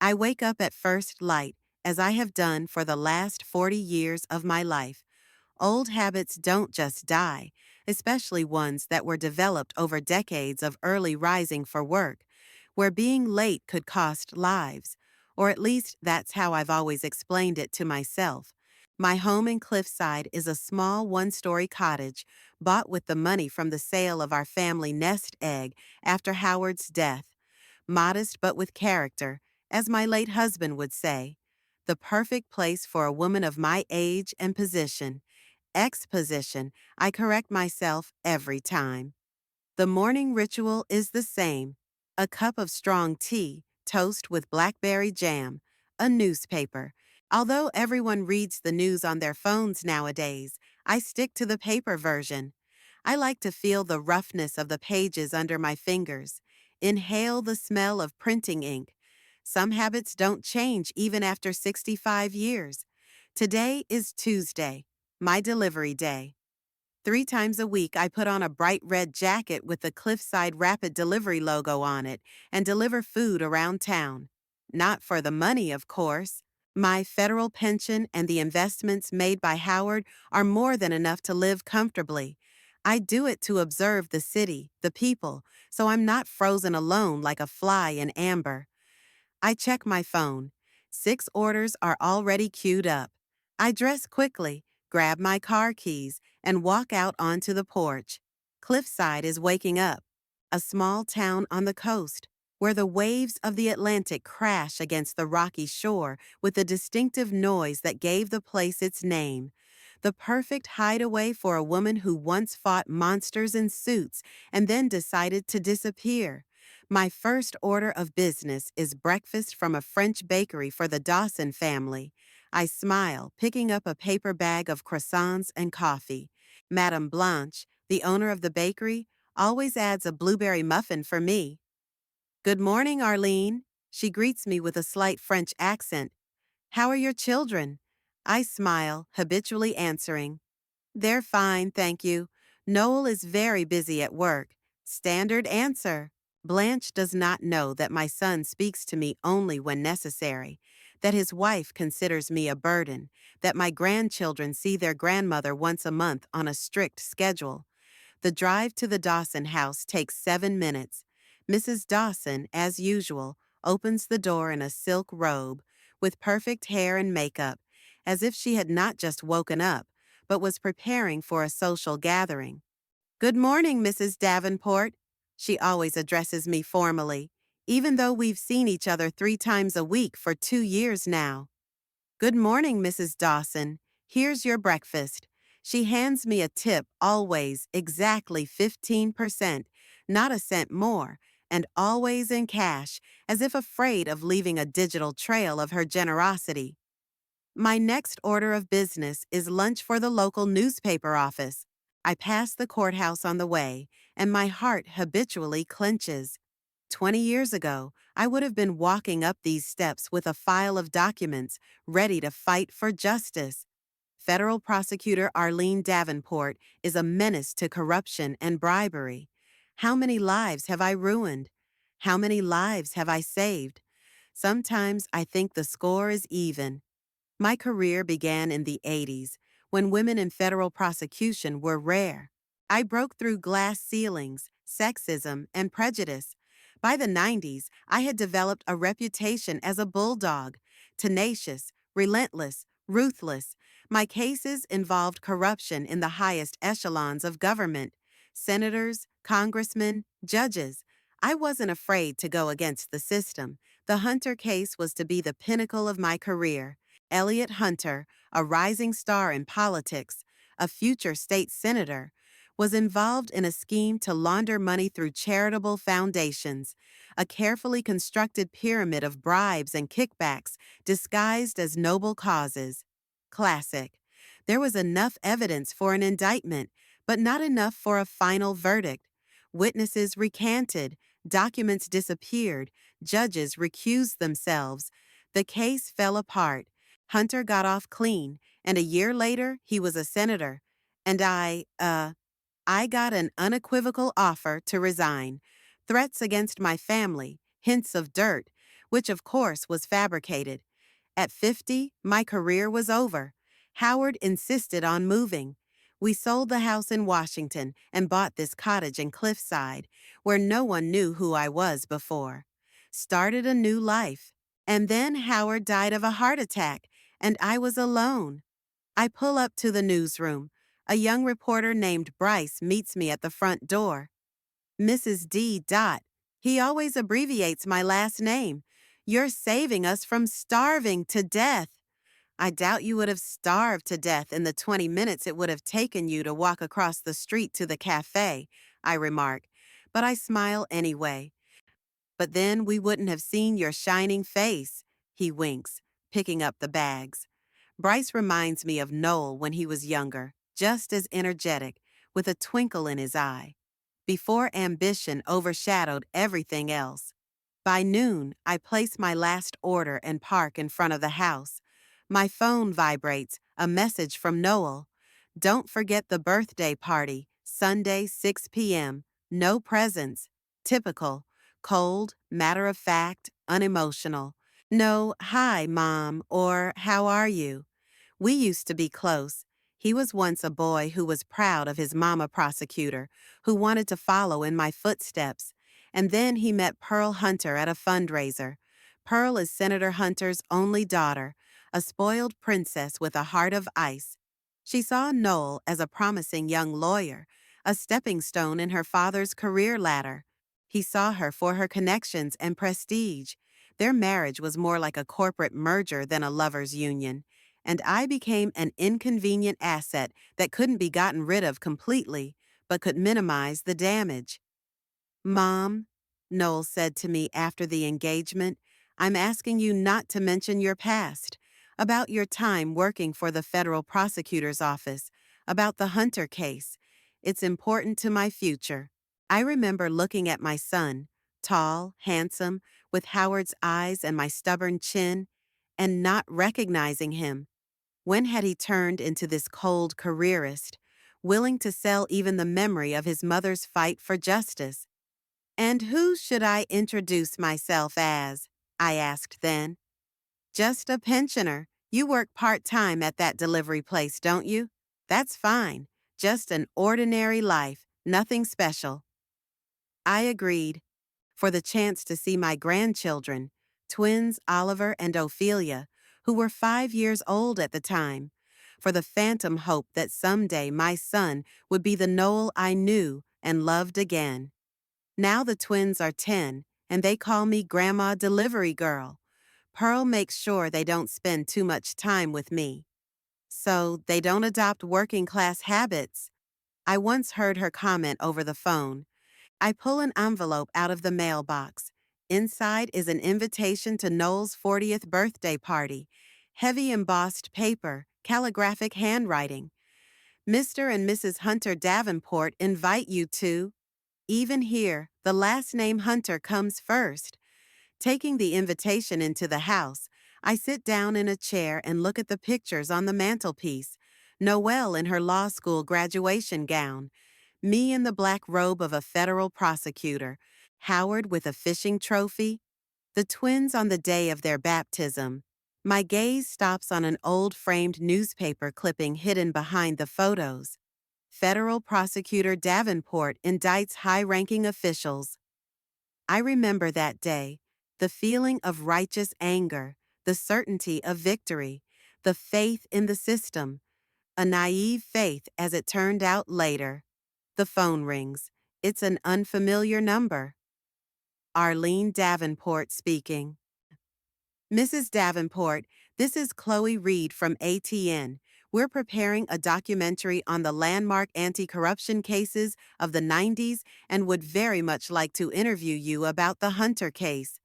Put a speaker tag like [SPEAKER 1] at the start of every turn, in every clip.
[SPEAKER 1] I wake up at first light, as I have done for the last 40 years of my life. Old habits don't just die, especially ones that were developed over decades of early rising for work, where being late could cost lives. Or at least that's how I've always explained it to myself. My home in Cliffside is a small one-story cottage bought with the money from the sale of our family nest egg after Howard's death. Modest but with character, as my late husband would say. The perfect place for a woman of my age and position. Exposition, I correct myself every time. The morning ritual is the same. A cup of strong tea, toast with blackberry jam, a newspaper. Although everyone reads the news on their phones nowadays, I stick to the paper version. I like to feel the roughness of the pages under my fingers, inhale the smell of printing ink. Some habits don't change even after 65 years. Today is Tuesday, my delivery day. 3 times a week, I put on a bright red jacket with the Cliffside Rapid Delivery logo on it and deliver food around town. Not for the money, of course. My federal pension and the investments made by Howard are more than enough to live comfortably. I do it to observe the city, the people, so I'm not frozen alone like a fly in amber. I check my phone. 6 orders are already queued up. I dress quickly, grab my car keys, and walk out onto the porch. Cliffside is waking up, a small town on the coast, where the waves of the Atlantic crash against the rocky shore with the distinctive noise that gave the place its name. The perfect hideaway for a woman who once fought monsters in suits and then decided to disappear. My first order of business is breakfast from a French bakery for the Dawson family. I smile, picking up a paper bag of croissants and coffee. Madame Blanche, the owner of the bakery, always adds a blueberry muffin for me. Good morning, Arlene. She greets me with a slight French accent. How are your children? I smile, habitually answering. They're fine, thank you. Noel is very busy at work. Standard answer. Blanche does not know that my son speaks to me only when necessary, that his wife considers me a burden, that my grandchildren see their grandmother once a month on a strict schedule. The drive to the Dawson house takes 7 minutes. Mrs. Dawson, as usual, opens the door in a silk robe, with perfect hair and makeup, as if she had not just woken up, but was preparing for a social gathering. Good morning, Mrs. Davenport. She always addresses me formally, even though we've seen each other 3 times a week for 2 years now. Good morning, Mrs. Dawson. Here's your breakfast. She hands me a tip, always exactly 15%, not a cent more, and always in cash, as if afraid of leaving a digital trail of her generosity. My next order of business is lunch for the local newspaper office. I pass the courthouse on the way, and my heart habitually clenches. 20 years ago, I would have been walking up these steps with a file of documents, ready to fight for justice. Federal prosecutor Arlene Davenport is a menace to corruption and bribery. How many lives have I ruined? How many lives have I saved? Sometimes I think the score is even. My career began in the 80s, when women in federal prosecution were rare. I broke through glass ceilings, sexism, and prejudice. By the 90s, I had developed a reputation as a bulldog, tenacious, relentless, ruthless. My cases involved corruption in the highest echelons of government, senators, congressmen, judges. I wasn't afraid to go against the system. The Hunter case was to be the pinnacle of my career. Elliot Hunter, a rising star in politics, a future state senator, was involved in a scheme to launder money through charitable foundations, a carefully constructed pyramid of bribes and kickbacks disguised as noble causes. Classic. There was enough evidence for an indictment, but not enough for a final verdict. Witnesses recanted, documents disappeared, judges recused themselves. The case fell apart. Hunter got off clean, and a year later, he was a senator. And I got an unequivocal offer to resign. Threats against my family, hints of dirt. which of course was fabricated. At 50, my career was over. Howard insisted on moving. We sold the house in Washington and bought this cottage in Cliffside, where no one knew who I was before. Started a new life. And then Howard died of a heart attack, and I was alone. I pull up to the newsroom. A young reporter named Bryce meets me at the front door. Mrs. D. Dot. He always abbreviates my last name. You're saving us from starving to death. I doubt you would have starved to death in the 20 minutes it would have taken you to walk across the street to the cafe, I remark, but I smile anyway. But then we wouldn't have seen your shining face, he winks, picking up the bags. Bryce reminds me of Noel when he was younger, just as energetic, with a twinkle in his eye. Before ambition overshadowed everything else. By noon, I place my last order and park in front of the house. My phone vibrates, a message from Noel. Don't forget the birthday party, Sunday, 6 p.m. No presents. Typical. Cold, matter of fact, unemotional. No, hi, Mom, or how are you? We used to be close. He was once a boy who was proud of his mama prosecutor, who wanted to follow in my footsteps. And then he met Pearl Hunter at a fundraiser. Pearl is Senator Hunter's only daughter, a spoiled princess with a heart of ice. She saw Noel as a promising young lawyer, a stepping stone in her father's career ladder. He saw her for her connections and prestige. Their marriage was more like a corporate merger than a lover's union, and I became an inconvenient asset that couldn't be gotten rid of completely, but could minimize the damage. Mom, Noel said to me after the engagement, I'm asking you not to mention your past, about your time working for the federal prosecutor's office, about the Hunter case. It's important to my future. I remember looking at my son, tall, handsome, with Howard's eyes and my stubborn chin, and not recognizing him. When had he turned into this cold careerist, willing to sell even the memory of his mother's fight for justice? And who should I introduce myself as? I asked then. Just a pensioner. You work part-time at that delivery place, don't you? That's fine. Just an ordinary life, nothing special. I agreed. For the chance to see my grandchildren, twins Oliver and Ophelia, who were 5 years old at the time. For the phantom hope that someday my son would be the Noel I knew and loved again. Now the twins are 10, and they call me Grandma Delivery Girl. Pearl makes sure they don't spend too much time with me. So they don't adopt working-class habits. I once heard her comment over the phone. I pull an envelope out of the mailbox. Inside is an invitation to Noel's 40th birthday party. Heavy embossed paper, calligraphic handwriting. Mr. and Mrs. Hunter Davenport invite you to. Even here, the last name Hunter comes first. Taking the invitation into the house, I sit down in a chair and look at the pictures on the mantelpiece. Noelle in her law school graduation gown. Me in the black robe of a federal prosecutor. Howard with a fishing trophy. The twins on the day of their baptism. My gaze stops on an old framed newspaper clipping hidden behind the photos. Federal Prosecutor Davenport indicts high-ranking officials. I remember that day, the feeling of righteous anger, the certainty of victory, the faith in the system, a naive faith as it turned out later. The phone rings. It's an unfamiliar number. Arlene Davenport speaking. Mrs. Davenport, this is Chloe Reed from ATN. We're preparing a documentary on the landmark anti-corruption cases of the 90s and would very much like to interview you about the Hunter case.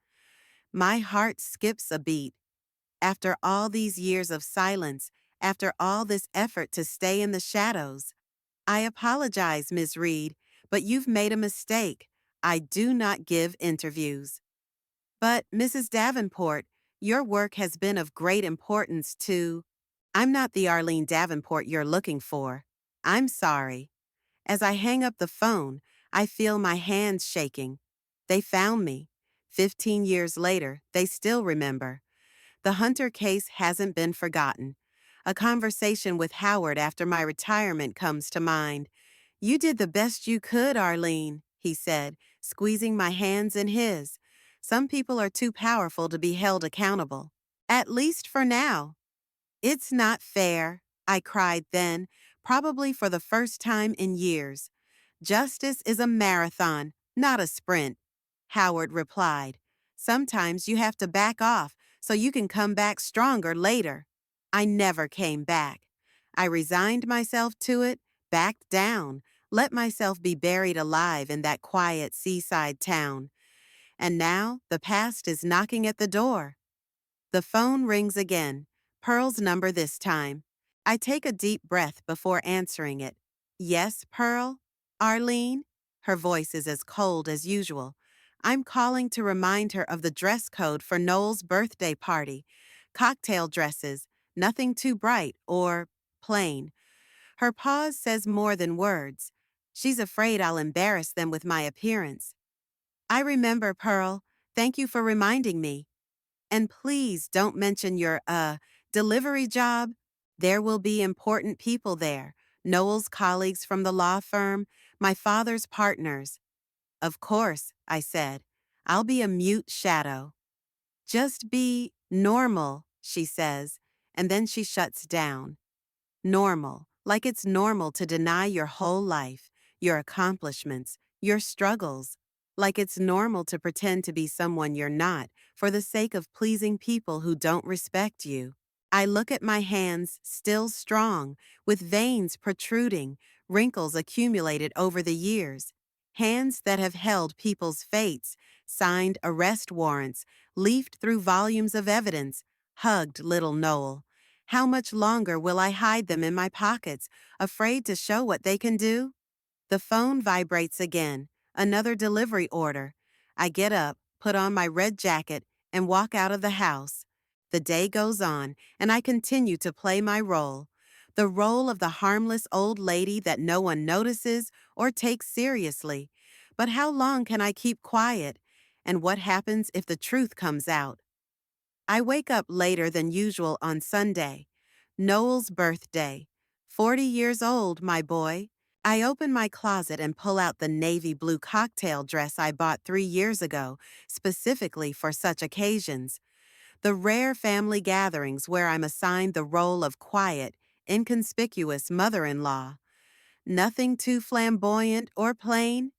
[SPEAKER 1] My heart skips a beat. After all these years of silence, after all this effort to stay in the shadows, I apologize, Ms. Reed, but you've made a mistake. I do not give interviews. But, Mrs. Davenport, your work has been of great importance to... I'm not the Arlene Davenport you're looking for. I'm sorry. As I hang up the phone, I feel my hands shaking. They found me. 15 years later, they still remember. The Hunter case hasn't been forgotten. A conversation with Howard after my retirement comes to mind. "You did the best you could, Arlene," he said, squeezing my hands in his. "Some people are too powerful to be held accountable. At least for now." "It's not fair," I cried then, probably for the first time in years. "Justice is a marathon, not a sprint," Howard replied. "Sometimes you have to back off so you can come back stronger later." I never came back. I resigned myself to it, backed down, let myself be buried alive in that quiet seaside town. And now the past is knocking at the door. The phone rings again, Pearl's number this time. I take a deep breath before answering it. "Yes, Pearl? Arlene?" Her voice is as cold as usual. "I'm calling to remind her of the dress code for Noel's birthday party. Cocktail dresses, nothing too bright or plain." Her pause says more than words. She's afraid I'll embarrass them with my appearance. "I remember, Pearl. Thank you for reminding me. And please don't mention your, delivery job. There will be important people there. Noel's colleagues from the law firm, my father's partners." "Of course," I said. "I'll be a mute shadow." "Just be normal," she says, and then she shuts down. Normal, like it's normal to deny your whole life, your accomplishments, your struggles. Like it's normal to pretend to be someone you're not for the sake of pleasing people who don't respect you. I look at my hands, still strong, with veins protruding, wrinkles accumulated over the years. Hands that have held people's fates, signed arrest warrants, leafed through volumes of evidence, hugged little Noel. How much longer will I hide them in my pockets, afraid to show what they can do? The phone vibrates again. Another delivery order. I get up, put on my red jacket, and walk out of the house. The day goes on, and I continue to play my role. The role of the harmless old lady that no one notices or takes seriously. But how long can I keep quiet? And what happens if the truth comes out? I wake up later than usual on Sunday. Noel's birthday. 40 years old, my boy. I open my closet and pull out the navy blue cocktail dress I bought 3 years ago, specifically for such occasions. The rare family gatherings where I'm assigned the role of quiet, inconspicuous mother-in-law. "Nothing too flamboyant or plain?"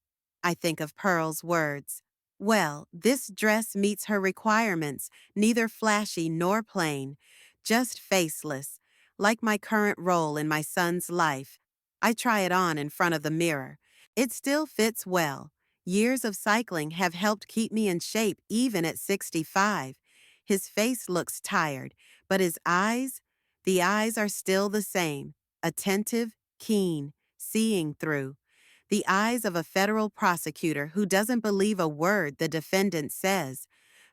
[SPEAKER 1] I think of Pearl's words. Well, this dress meets her requirements, neither flashy nor plain, just faceless, like my current role in my son's life. I try it on in front of the mirror. It still fits well. Years of cycling have helped keep me in shape even at 65. His face looks tired, but his eyes? The eyes are still the same, attentive, keen, seeing through. The eyes of a federal prosecutor who doesn't believe a word the defendant says.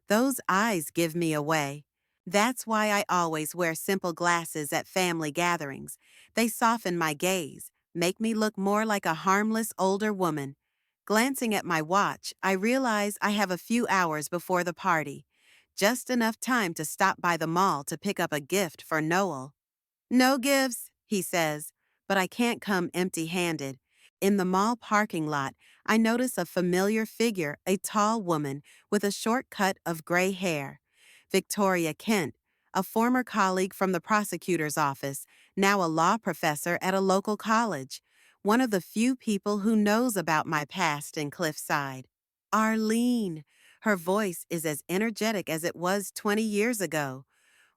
[SPEAKER 1] Those eyes give me away. That's why I always wear simple glasses at family gatherings. They soften my gaze, make me look more like a harmless older woman. Glancing at my watch, I realize I have a few hours before the party. Just enough time to stop by the mall to pick up a gift for Noel. "No gifts," he says, but I can't come empty-handed. In the mall parking lot, I notice a familiar figure, a tall woman with a short cut of gray hair. Victoria Kent, a former colleague from the prosecutor's office, now a law professor at a local college. One of the few people who knows about my past in Cliffside. Arlene. Her voice is as energetic as it was 20 years ago.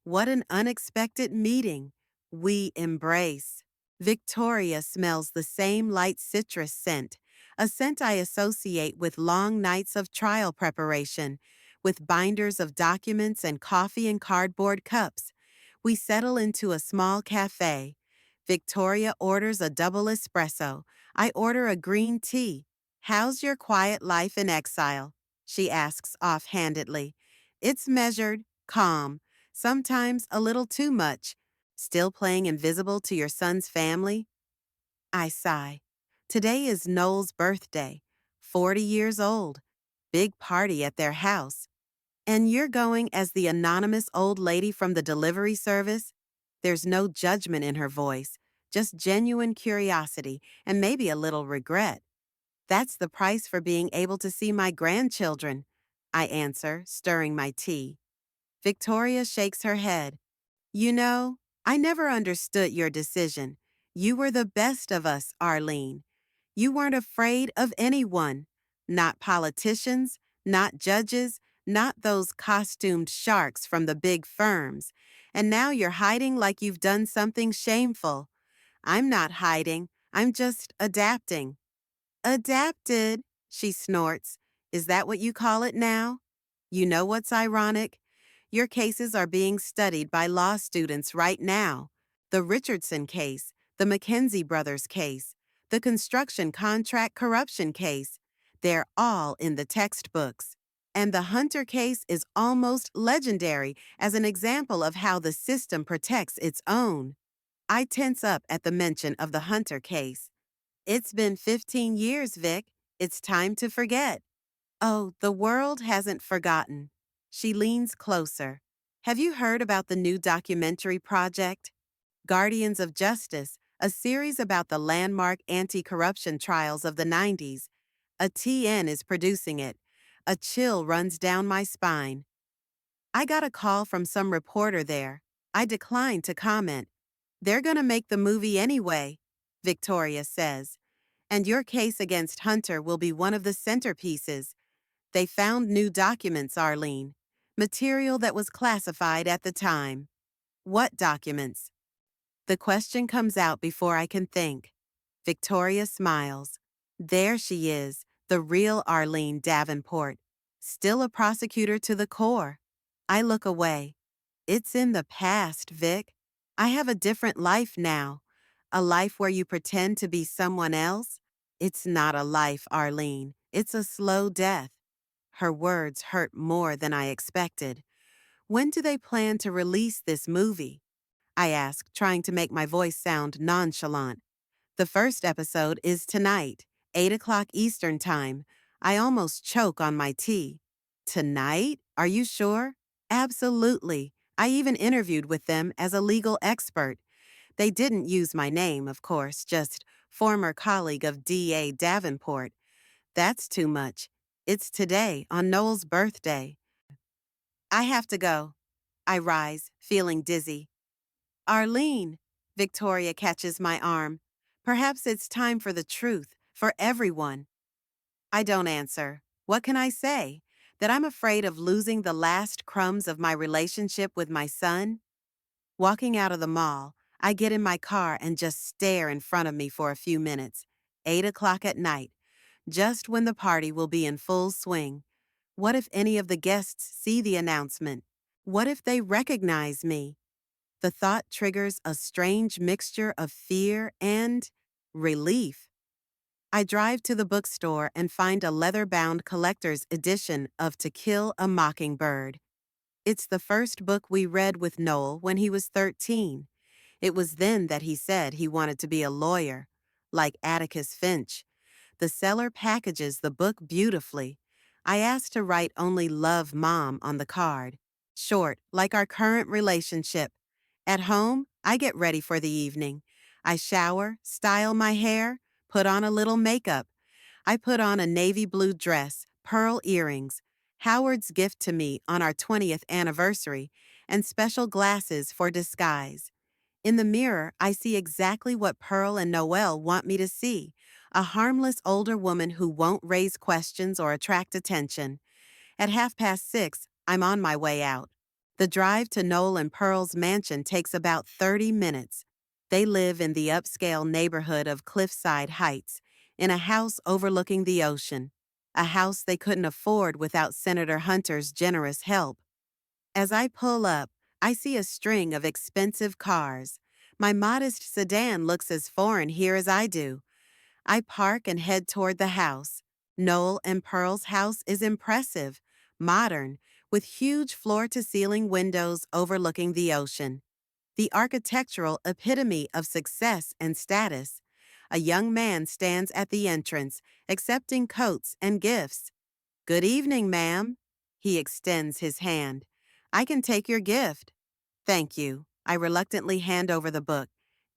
[SPEAKER 1] What an unexpected meeting. We embrace. Victoria smells the same light citrus scent, a scent I associate with long nights of trial preparation, with binders of documents and coffee in cardboard cups. We settle into a small cafe. Victoria orders a double espresso. I order a green tea. "How's your quiet life in exile?" she asks offhandedly. "It's measured, calm, sometimes a little too much. Still playing invisible to your son's family?" I sigh. Today is Noel's birthday, 40 years old. big party at their house. And you're going as the anonymous old lady from the delivery service? There's no judgment in her voice, just genuine curiosity and maybe a little regret. That's the price for being able to see my grandchildren, I answer, stirring my tea. Victoria shakes her head. You know, I never understood your decision. You were the best of us, Arlene. You weren't afraid of anyone. Not politicians, not judges, not those costumed sharks from the big firms. And now you're hiding like you've done something shameful. I'm not hiding. I'm just adapting. Adapted, she snorts. Is that what you call it now? You know what's ironic? Your cases are being studied by law students right now. The Richardson case, the Mackenzie brothers case, the construction contract corruption case. They're all in the textbooks. And the Hunter case is almost legendary as an example of how the system protects its own. I tense up at the mention of the Hunter case. It's been 15 years, Vic. It's time to forget. Oh, the world hasn't forgotten. She leans closer. Have you heard about the new documentary project? Guardians of Justice, a series about the landmark anti-corruption trials of the 90s. A TN is producing it. A chill runs down my spine. I got a call from some reporter there. I declined to comment. They're gonna make the movie anyway, Victoria says. And your case against Hunter will be one of the centerpieces. They found new documents, Arlene. Material that was classified at the time. What documents? The question comes out before I can think. Victoria smiles. There she is, the real Arlene Davenport. Still a prosecutor to the core. I look away. It's in the past, Vic. I have a different life now. A life where you pretend to be someone else. It's not a life, Arlene. It's a slow death. Her words hurt more than I expected. When do they plan to release this movie? I ask, trying to make my voice sound nonchalant. The first episode is tonight, 8 o'clock Eastern Time. I almost choke on my tea. Tonight? Are you sure? Absolutely. I even interviewed with them as a legal expert. They didn't use my name, of course, just former colleague of D.A. Davenport. That's too much. It's today, on Noel's birthday. I have to go. I rise, feeling dizzy. Arlene, Victoria catches my arm. Perhaps it's time for the truth, for everyone. I don't answer. What can I say? That I'm afraid of losing the last crumbs of my relationship with my son? Walking out of the mall, I get in my car and just stare in front of me for a few minutes. 8 o'clock at night, just when the party will be in full swing. What if any of the guests see the announcement? What if they recognize me? The thought triggers a strange mixture of fear and relief. I drive to the bookstore and find a leather-bound collector's edition of To Kill a Mockingbird. It's the first book we read with Noel when he was 13. It was then that he said he wanted to be a lawyer, like Atticus Finch. The seller packages the book beautifully. I asked to write only "Love, Mom" on the card. Short, like our current relationship. At home, I get ready for the evening. I shower, style my hair, put on a little makeup. I put on a navy blue dress, pearl earrings, Howard's gift to me on our 20th anniversary, and special glasses for disguise. In the mirror, I see exactly what Pearl and Noelle want me to see, a harmless older woman who won't raise questions or attract attention. At 6:30, I'm on my way out. The drive to Noel and Pearl's mansion takes about 30 minutes. They live in the upscale neighborhood of Cliffside Heights, in a house overlooking the ocean, a house they couldn't afford without Senator Hunter's generous help. As I pull up, I see a string of expensive cars. My modest sedan looks as foreign here as I do. I park and head toward the house. Noel and Pearl's house is impressive, modern, with huge floor-to-ceiling windows overlooking the ocean. The architectural epitome of success and status. A young man stands at the entrance, accepting coats and gifts. Good evening, ma'am. He extends his hand. I can take your gift. Thank you. I reluctantly hand over the book.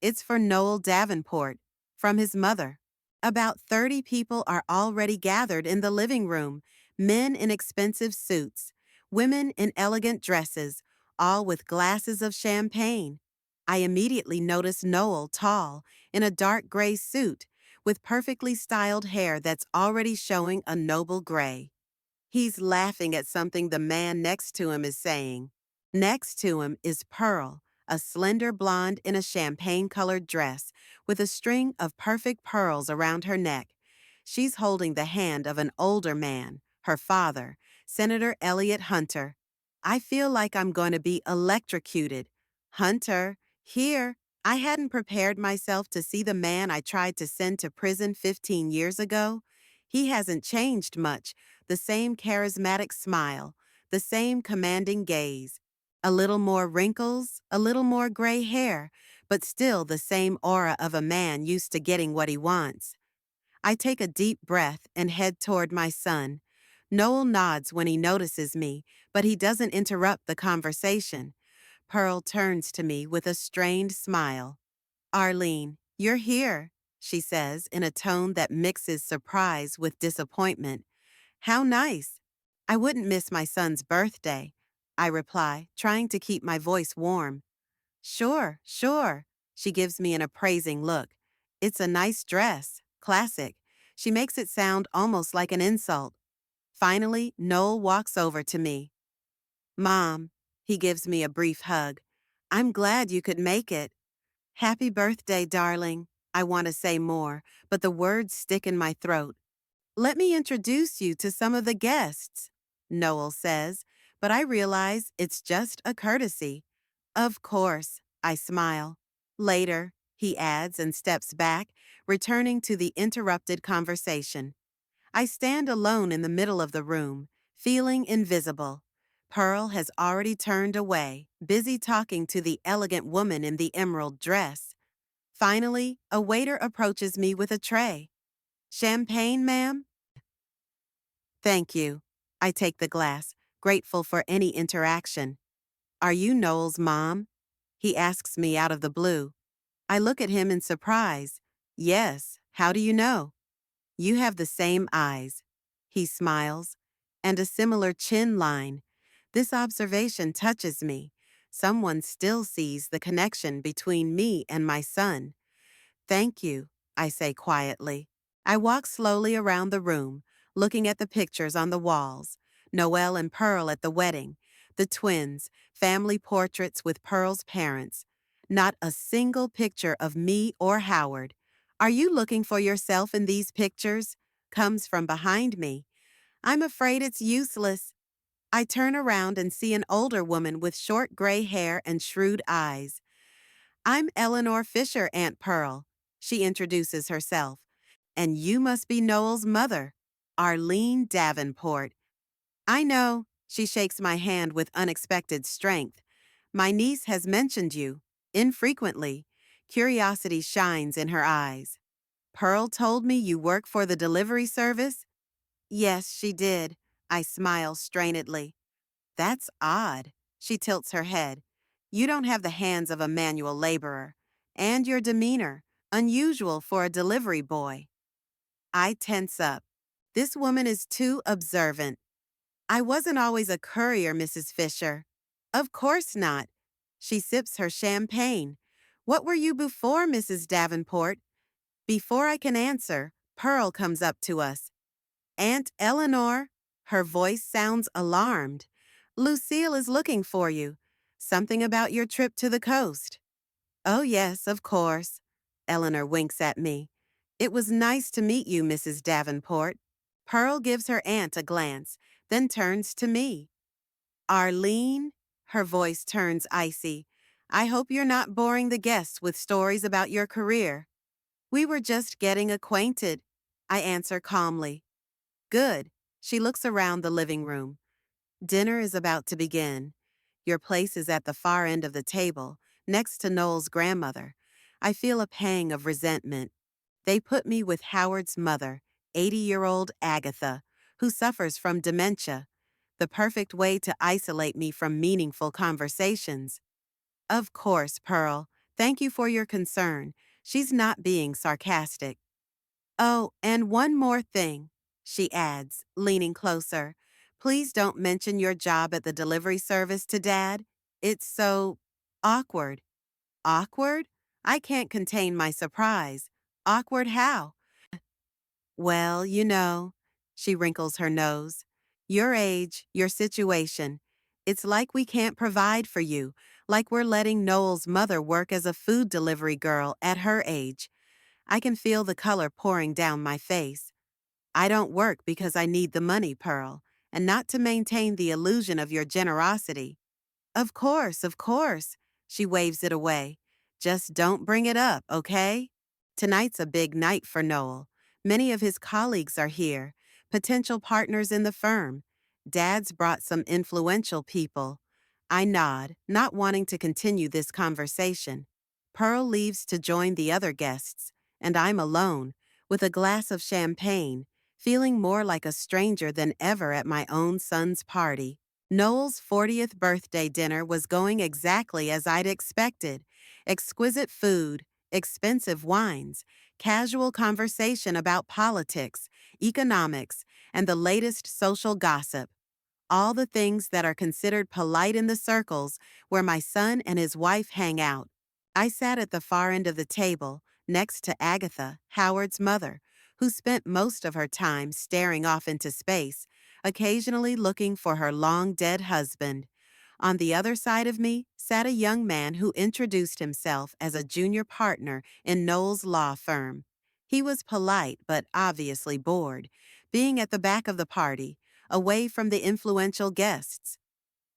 [SPEAKER 1] It's for Noel Davenport, from his mother. About 30 people are already gathered in the living room, men in expensive suits, women in elegant dresses, all with glasses of champagne. I immediately notice Noel, tall, in a dark gray suit, with perfectly styled hair that's already showing a noble gray. He's laughing at something the man next to him is saying. Next to him is Pearl, a slender blonde in a champagne-colored dress with a string of perfect pearls around her neck. She's holding the hand of an older man, her father, Senator Elliot Hunter. I feel like I'm going to be electrocuted. Hunter, here. I hadn't prepared myself to see the man I tried to send to prison 15 years ago. He hasn't changed much, the same charismatic smile, the same commanding gaze. A little more wrinkles, a little more gray hair, but still the same aura of a man used to getting what he wants. I take a deep breath and head toward my son. Noel nods when he notices me, but he doesn't interrupt the conversation. Pearl turns to me with a strained smile. Arlene, you're here, she says in a tone that mixes surprise with disappointment. How nice. I wouldn't miss my son's birthday, I reply, trying to keep my voice warm. Sure, sure. She gives me an appraising look. It's a nice dress, classic. She makes it sound almost like an insult. Finally, Noel walks over to me. Mom, he gives me a brief hug. I'm glad you could make it. Happy birthday, darling. I want to say more, but the words stick in my throat. Let me introduce you to some of the guests, Noel says, but I realize it's just a courtesy. Of course, I smile. Later, he adds and steps back, returning to the interrupted conversation. I stand alone in the middle of the room, feeling invisible. Pearl has already turned away, busy talking to the elegant woman in the emerald dress. Finally, a waiter approaches me with a tray. Champagne, ma'am? Thank you. I take the glass, grateful for any interaction. Are you Noel's mom? He asks me out of the blue. I look at him in surprise. Yes, how do you know? You have the same eyes. He smiles. And a similar chin line. This observation touches me. Someone still sees the connection between me and my son. Thank you, I say quietly. I walk slowly around the room, looking at the pictures on the walls. Noel and Pearl at the wedding, the twins, family portraits with Pearl's parents. Not a single picture of me or Howard. Are you looking for yourself in these pictures? Comes from behind me. I'm afraid it's useless. I turn around and see an older woman with short gray hair and shrewd eyes. I'm Eleanor Fisher, Aunt Pearl. She introduces herself. And you must be Noel's mother, Arlene Davenport. I know, she shakes my hand with unexpected strength. My niece has mentioned you, infrequently. Curiosity shines in her eyes. Pearl told me you work for the delivery service? Yes, she did. I smile strainedly. That's odd. She tilts her head. You don't have the hands of a manual laborer. And your demeanor, unusual for a delivery boy. I tense up. This woman is too observant. I wasn't always a courier, Mrs. Fisher. Of course not. She sips her champagne. What were you before, Mrs. Davenport? Before I can answer, Pearl comes up to us. Aunt Eleanor. Her voice sounds alarmed. Lucille is looking for you. Something about your trip to the coast. Oh, yes, of course. Eleanor winks at me. It was nice to meet you, Mrs. Davenport. Pearl gives her aunt a glance, then turns to me. Arlene? Her voice turns icy. I hope you're not boring the guests with stories about your career. We were just getting acquainted, I answer calmly. Good. She looks around the living room. Dinner is about to begin. Your place is at the far end of the table, next to Noel's grandmother. I feel a pang of resentment. They put me with Howard's mother, 80-year-old Agatha, who suffers from dementia. The perfect way to isolate me from meaningful conversations. Of course, Pearl. Thank you for your concern. She's not being sarcastic. Oh, and one more thing, she adds, leaning closer. Please don't mention your job at the delivery service to Dad. It's so awkward. Awkward? I can't contain my surprise. Awkward how? Well, she wrinkles her nose. Your age, your situation. It's like we can't provide for you, like we're letting Noel's mother work as a food delivery girl at her age. I can feel the color pouring down my face. I don't work because I need the money, Pearl, and not to maintain the illusion of your generosity. Of course, of course. She waves it away. Just don't bring it up, okay? Tonight's a big night for Noel. Many of his colleagues are here, potential partners in the firm. Dad's brought some influential people. I nod, not wanting to continue this conversation. Pearl leaves to join the other guests, and I'm alone, with a glass of champagne, feeling more like a stranger than ever at my own son's party. Noel's 40th birthday dinner was going exactly as I'd expected. Exquisite food, expensive wines, casual conversation about politics, economics, and the latest social gossip. All the things that are considered polite in the circles where my son and his wife hang out. I sat at the far end of the table, next to Agatha, Howard's mother, who spent most of her time staring off into space, occasionally looking for her long-dead husband. On the other side of me sat a young man who introduced himself as a junior partner in Noel's law firm. He was polite but obviously bored, being at the back of the party, away from the influential guests.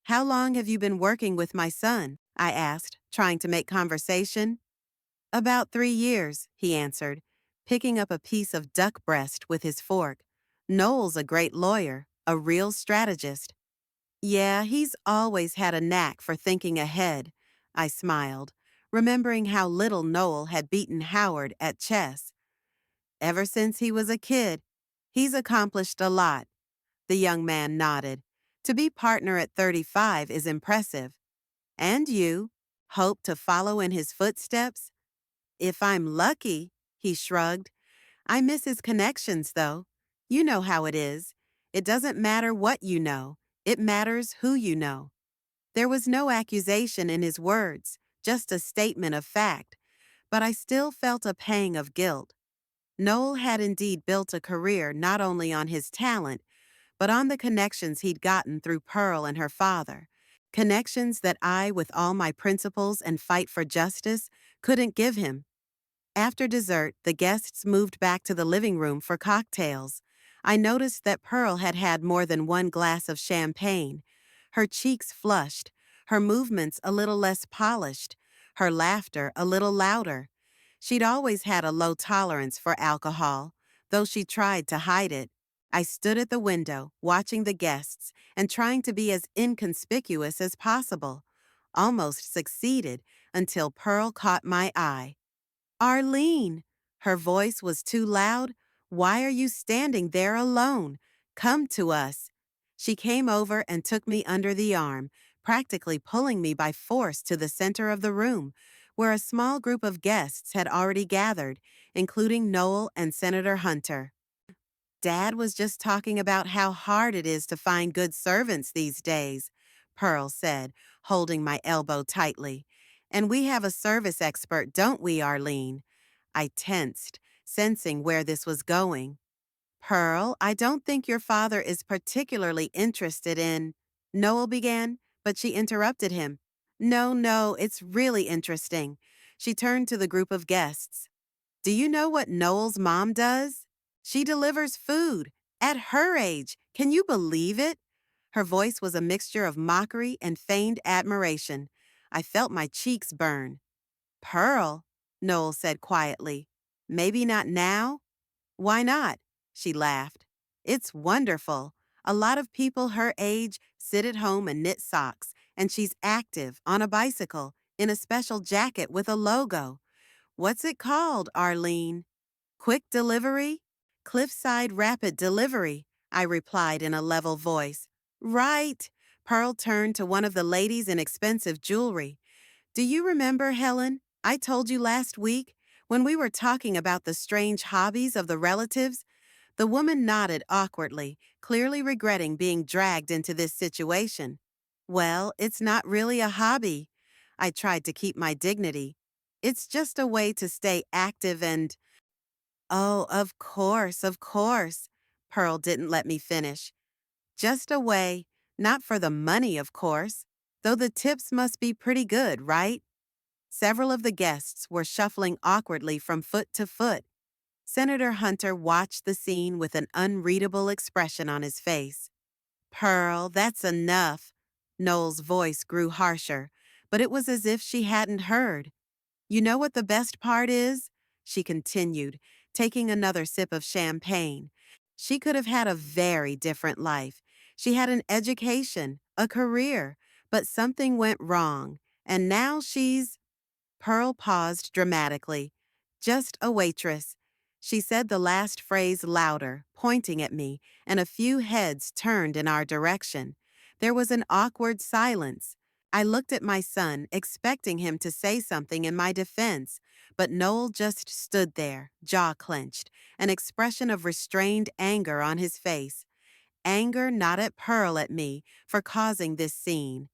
[SPEAKER 1] How long have you been working with my son? I asked, trying to make conversation. About 3 years, he answered, picking up a piece of duck breast with his fork. Noel's a great lawyer, a real strategist. Yeah, he's always had a knack for thinking ahead, I smiled, remembering how little Noel had beaten Howard at chess. Ever since he was a kid, he's accomplished a lot. The young man nodded. To be partner at 35 is impressive. And you? Hope to follow in his footsteps? If I'm lucky, he shrugged. I miss his connections, though. You know how it is. It doesn't matter what you know. It matters who you know. There was no accusation in his words, just a statement of fact. But I still felt a pang of guilt. Noel had indeed built a career not only on his talent, but on the connections he'd gotten through Pearl and her father. Connections that I, with all my principles and fight for justice, couldn't give him. After dessert, the guests moved back to the living room for cocktails. I noticed that Pearl had had more than one glass of champagne. Her cheeks flushed, her movements a little less polished, her laughter a little louder. She'd always had a low tolerance for alcohol, though she tried to hide it. I stood at the window, watching the guests and trying to be as inconspicuous as possible. Almost succeeded until Pearl caught my eye. Arlene! Her voice was too loud. Why are you standing there alone? Come to us. She came over and took me under the arm, practically pulling me by force to the center of the room, where a small group of guests had already gathered, including Noel and Senator Hunter. Dad was just talking about how hard it is to find good servants these days, Pearl said, holding my elbow tightly. And we have a service expert, don't we, Arlene? I tensed, sensing where this was going. Pearl, I don't think your father is particularly interested in... Noel began, but she interrupted him. No, no, it's really interesting. She turned to the group of guests. Do you know what Noel's mom does? She delivers food. At her age. Can you believe it? Her voice was a mixture of mockery and feigned admiration. I felt my cheeks burn. Pearl, Noel said quietly. Maybe not now? Why not? She laughed. It's wonderful. A lot of people her age sit at home and knit socks, and she's active, on a bicycle, in a special jacket with a logo. What's it called, Arlene? Quick delivery? Cliffside Rapid Delivery. I replied in a level voice. Right. Pearl turned to one of the ladies in expensive jewelry. Do you remember, Helen? I told you last week when we were talking about the strange hobbies of the relatives? The woman nodded awkwardly, clearly regretting being dragged into this situation. Well, it's not really a hobby. I tried to keep my dignity. It's just a way to stay active and. Oh, of course, of course. Pearl didn't let me finish. Just a way, not for the money, of course, though the tips must be pretty good, right? Several of the guests were shuffling awkwardly from foot to foot. Senator Hunter watched the scene with an unreadable expression on his face. Pearl, that's enough. Noel's voice grew harsher, but it was as if she hadn't heard. You know what the best part is? She continued, taking another sip of champagne. She could have had a very different life. She had an education, a career, but something went wrong, and now she's. Pearl paused dramatically. Just a waitress. She said the last phrase louder, pointing at me, and a few heads turned in our direction. There was an awkward silence. I looked at my son, expecting him to say something in my defense, but Noel just stood there, jaw clenched, an expression of restrained anger on his face. Anger not at Pearl, at me, for causing this scene.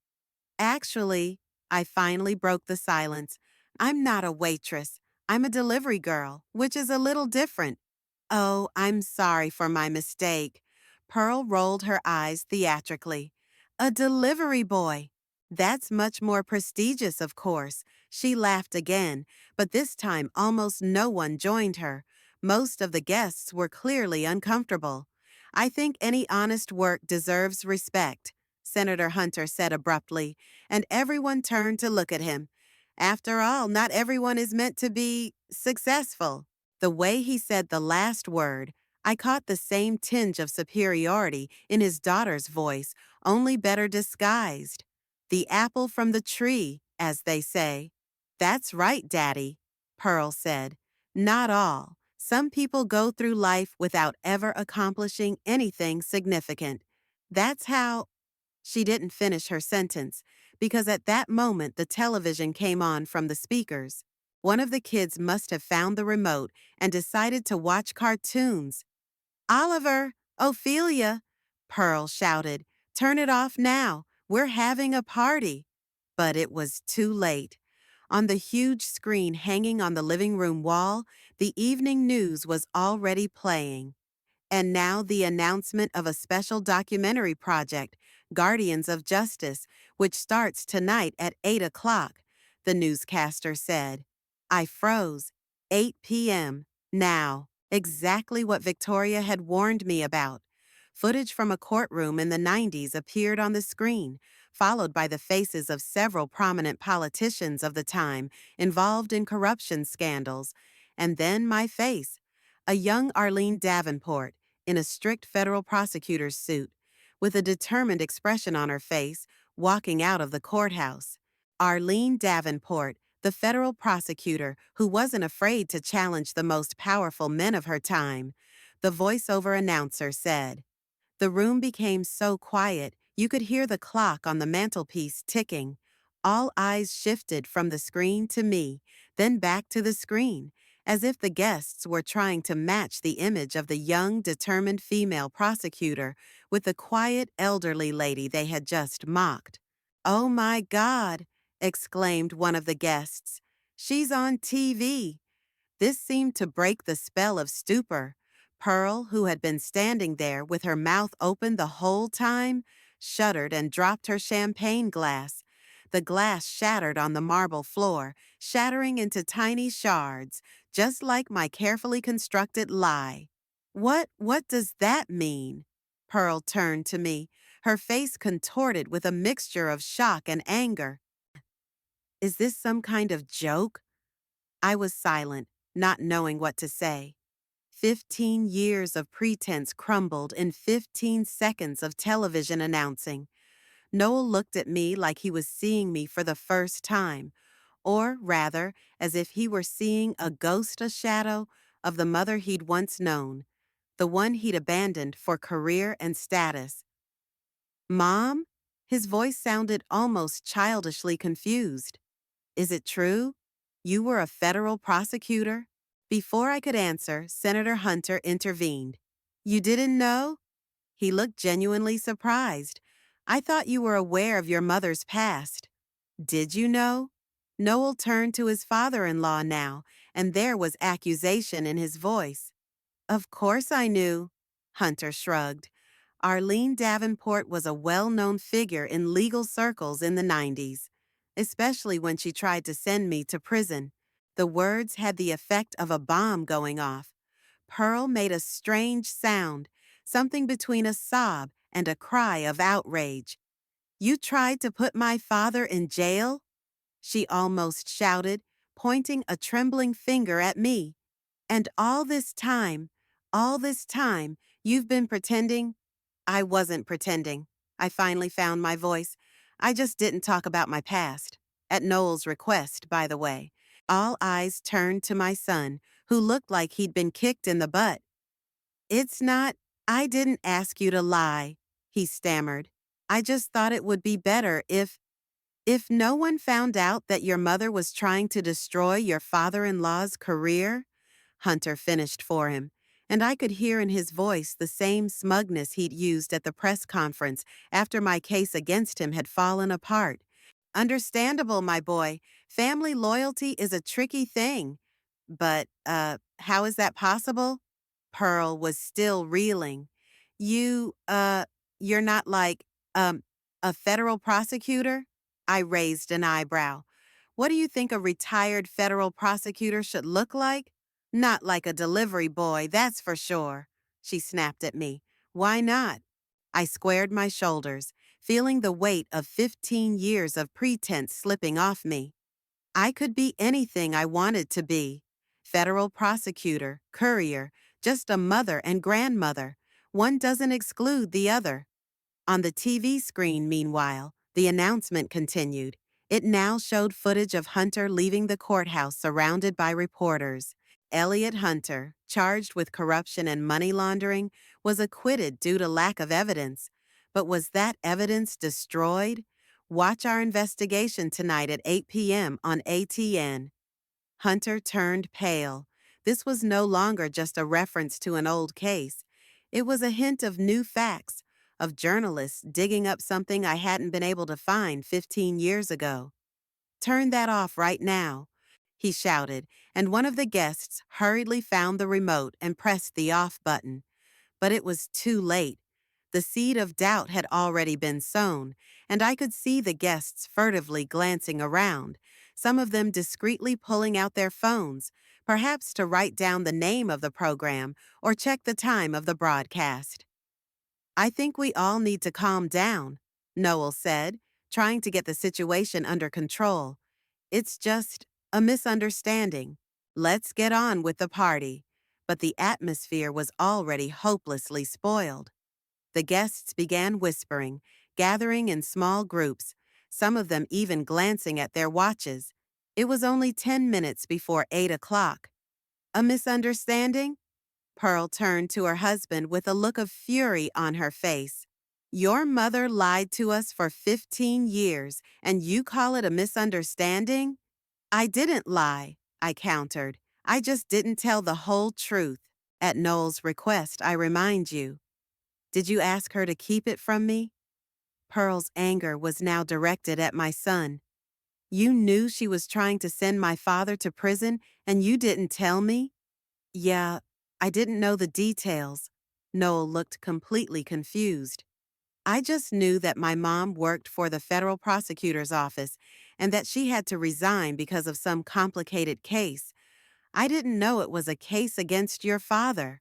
[SPEAKER 1] Actually, I finally broke the silence. I'm not a waitress. I'm a delivery girl, which is a little different. Oh, I'm sorry for my mistake. Pearl rolled her eyes theatrically. A delivery boy. That's much more prestigious, of course. She laughed again, but this time almost no one joined her. Most of the guests were clearly uncomfortable. I think any honest work deserves respect, Senator Hunter said abruptly, and everyone turned to look at him. After all, not everyone is meant to be successful. The way he said the last word, I caught the same tinge of superiority in his daughter's voice, only better disguised. The apple from the tree, as they say. That's right, Daddy, Pearl said. Not all. Some people go through life without ever accomplishing anything significant. That's how. She didn't finish her sentence, because at that moment the television came on from the speakers. One of the kids must have found the remote and decided to watch cartoons. Oliver! Ophelia! Pearl shouted. Turn it off now. We're having a party. But it was too late. On the huge screen hanging on the living room wall, the evening news was already playing. And now the announcement of a special documentary project, Guardians of Justice, which starts tonight at 8 o'clock, the newscaster said. I froze. 8 p.m. Now, exactly what Victoria had warned me about. Footage from a courtroom in the 90s appeared on the screen, followed by the faces of several prominent politicians of the time involved in corruption scandals. And then my face. A young Arlene Davenport, in a strict federal prosecutor's suit, with a determined expression on her face, walking out of the courthouse. Arlene Davenport, the federal prosecutor who wasn't afraid to challenge the most powerful men of her time. The voiceover announcer said. The room became so quiet you could hear the clock on the mantelpiece ticking. All eyes shifted from the screen to me, then back to the screen, as if the guests were trying to match the image of the young, determined female prosecutor with the quiet, elderly lady they had just mocked. Oh my God, exclaimed one of the guests. She's on TV. This seemed to break the spell of stupor. Pearl, who had been standing there with her mouth open the whole time, shuddered and dropped her champagne glass. The glass shattered on the marble floor, shattering into tiny shards, just like my carefully constructed lie. What does that mean? Pearl turned to me, her face contorted with a mixture of shock and anger. Is this some kind of joke? I was silent, not knowing what to say. 15 years of pretense crumbled in 15 seconds of television announcing. Noel looked at me like he was seeing me for the first time, or rather, as if he were seeing a ghost, a shadow of the mother he'd once known. the one he'd abandoned for career and status. Mom? His voice sounded almost childishly confused. Is it true? You were a federal prosecutor? Before I could answer, Senator Hunter intervened. You didn't know? He looked genuinely surprised. I thought you were aware of your mother's past. Did you know? Noel turned to his father-in-law now, and there was accusation in his voice. Of course I knew. Hunter shrugged. Arlene Davenport was a well-known figure in legal circles in the 90s, especially when she tried to send me to prison. The words had the effect of a bomb going off. Pearl made a strange sound, something between a sob and a cry of outrage. You tried to put my father in jail? She almost shouted, pointing a trembling finger at me. And all this time, you've been pretending? I wasn't pretending. I finally found my voice. I just didn't talk about my past. At Noel's request, by the way. All eyes turned to my son, who looked like he'd been kicked in the butt. It's not, I didn't ask you to lie, he stammered. I just thought it would be better if no one found out that your mother was trying to destroy your father-in-law's career. Hunter finished for him, and I could hear in his voice the same smugness he'd used at the press conference after my case against him had fallen apart. Understandable, my boy. Family loyalty is a tricky thing. But, how is that possible? Pearl was still reeling. You, you're not like, um, a federal prosecutor? I raised an eyebrow. What do you think a retired federal prosecutor should look like? Not like a delivery boy, that's for sure. She snapped at me. Why not? I squared my shoulders, feeling the weight of 15 years of pretense slipping off me. I could be anything I wanted to be. Federal prosecutor, courier, just a mother and grandmother. One doesn't exclude the other. On the TV screen, meanwhile, the announcement continued. It now showed footage of Hunter leaving the courthouse surrounded by reporters. Elliot Hunter, charged with corruption and money laundering, was acquitted due to lack of evidence. But was that evidence destroyed? Watch our investigation tonight at 8 p.m. on ATN. Hunter turned pale. This was no longer just a reference to an old case. It was a hint of new facts, of journalists digging up something I hadn't been able to find 15 years ago. Turn that off right now, he shouted, and one of the guests hurriedly found the remote and pressed the off button. But it was too late. The seed of doubt had already been sown, and I could see the guests furtively glancing around, some of them discreetly pulling out their phones, perhaps to write down the name of the program or check the time of the broadcast. I think we all need to calm down, Noel said, trying to get the situation under control. It's just a misunderstanding. Let's get on with the party. But the atmosphere was already hopelessly spoiled. The guests began whispering, gathering in small groups, some of them even glancing at their watches. It was only 10 minutes before 8 o'clock. A misunderstanding? Pearl turned to her husband with a look of fury on her face. Your mother lied to us for 15 years, and you call it a misunderstanding? I didn't lie, I countered. I just didn't tell the whole truth. At Noel's request, I remind you. Did you ask her to keep it from me? Pearl's anger was now directed at my son. You knew she was trying to send my father to prison, and you didn't tell me? Yeah, I didn't know the details. Noel looked completely confused. I just knew that my mom worked for the federal prosecutor's office and that she had to resign because of some complicated case. I didn't know it was a case against your father.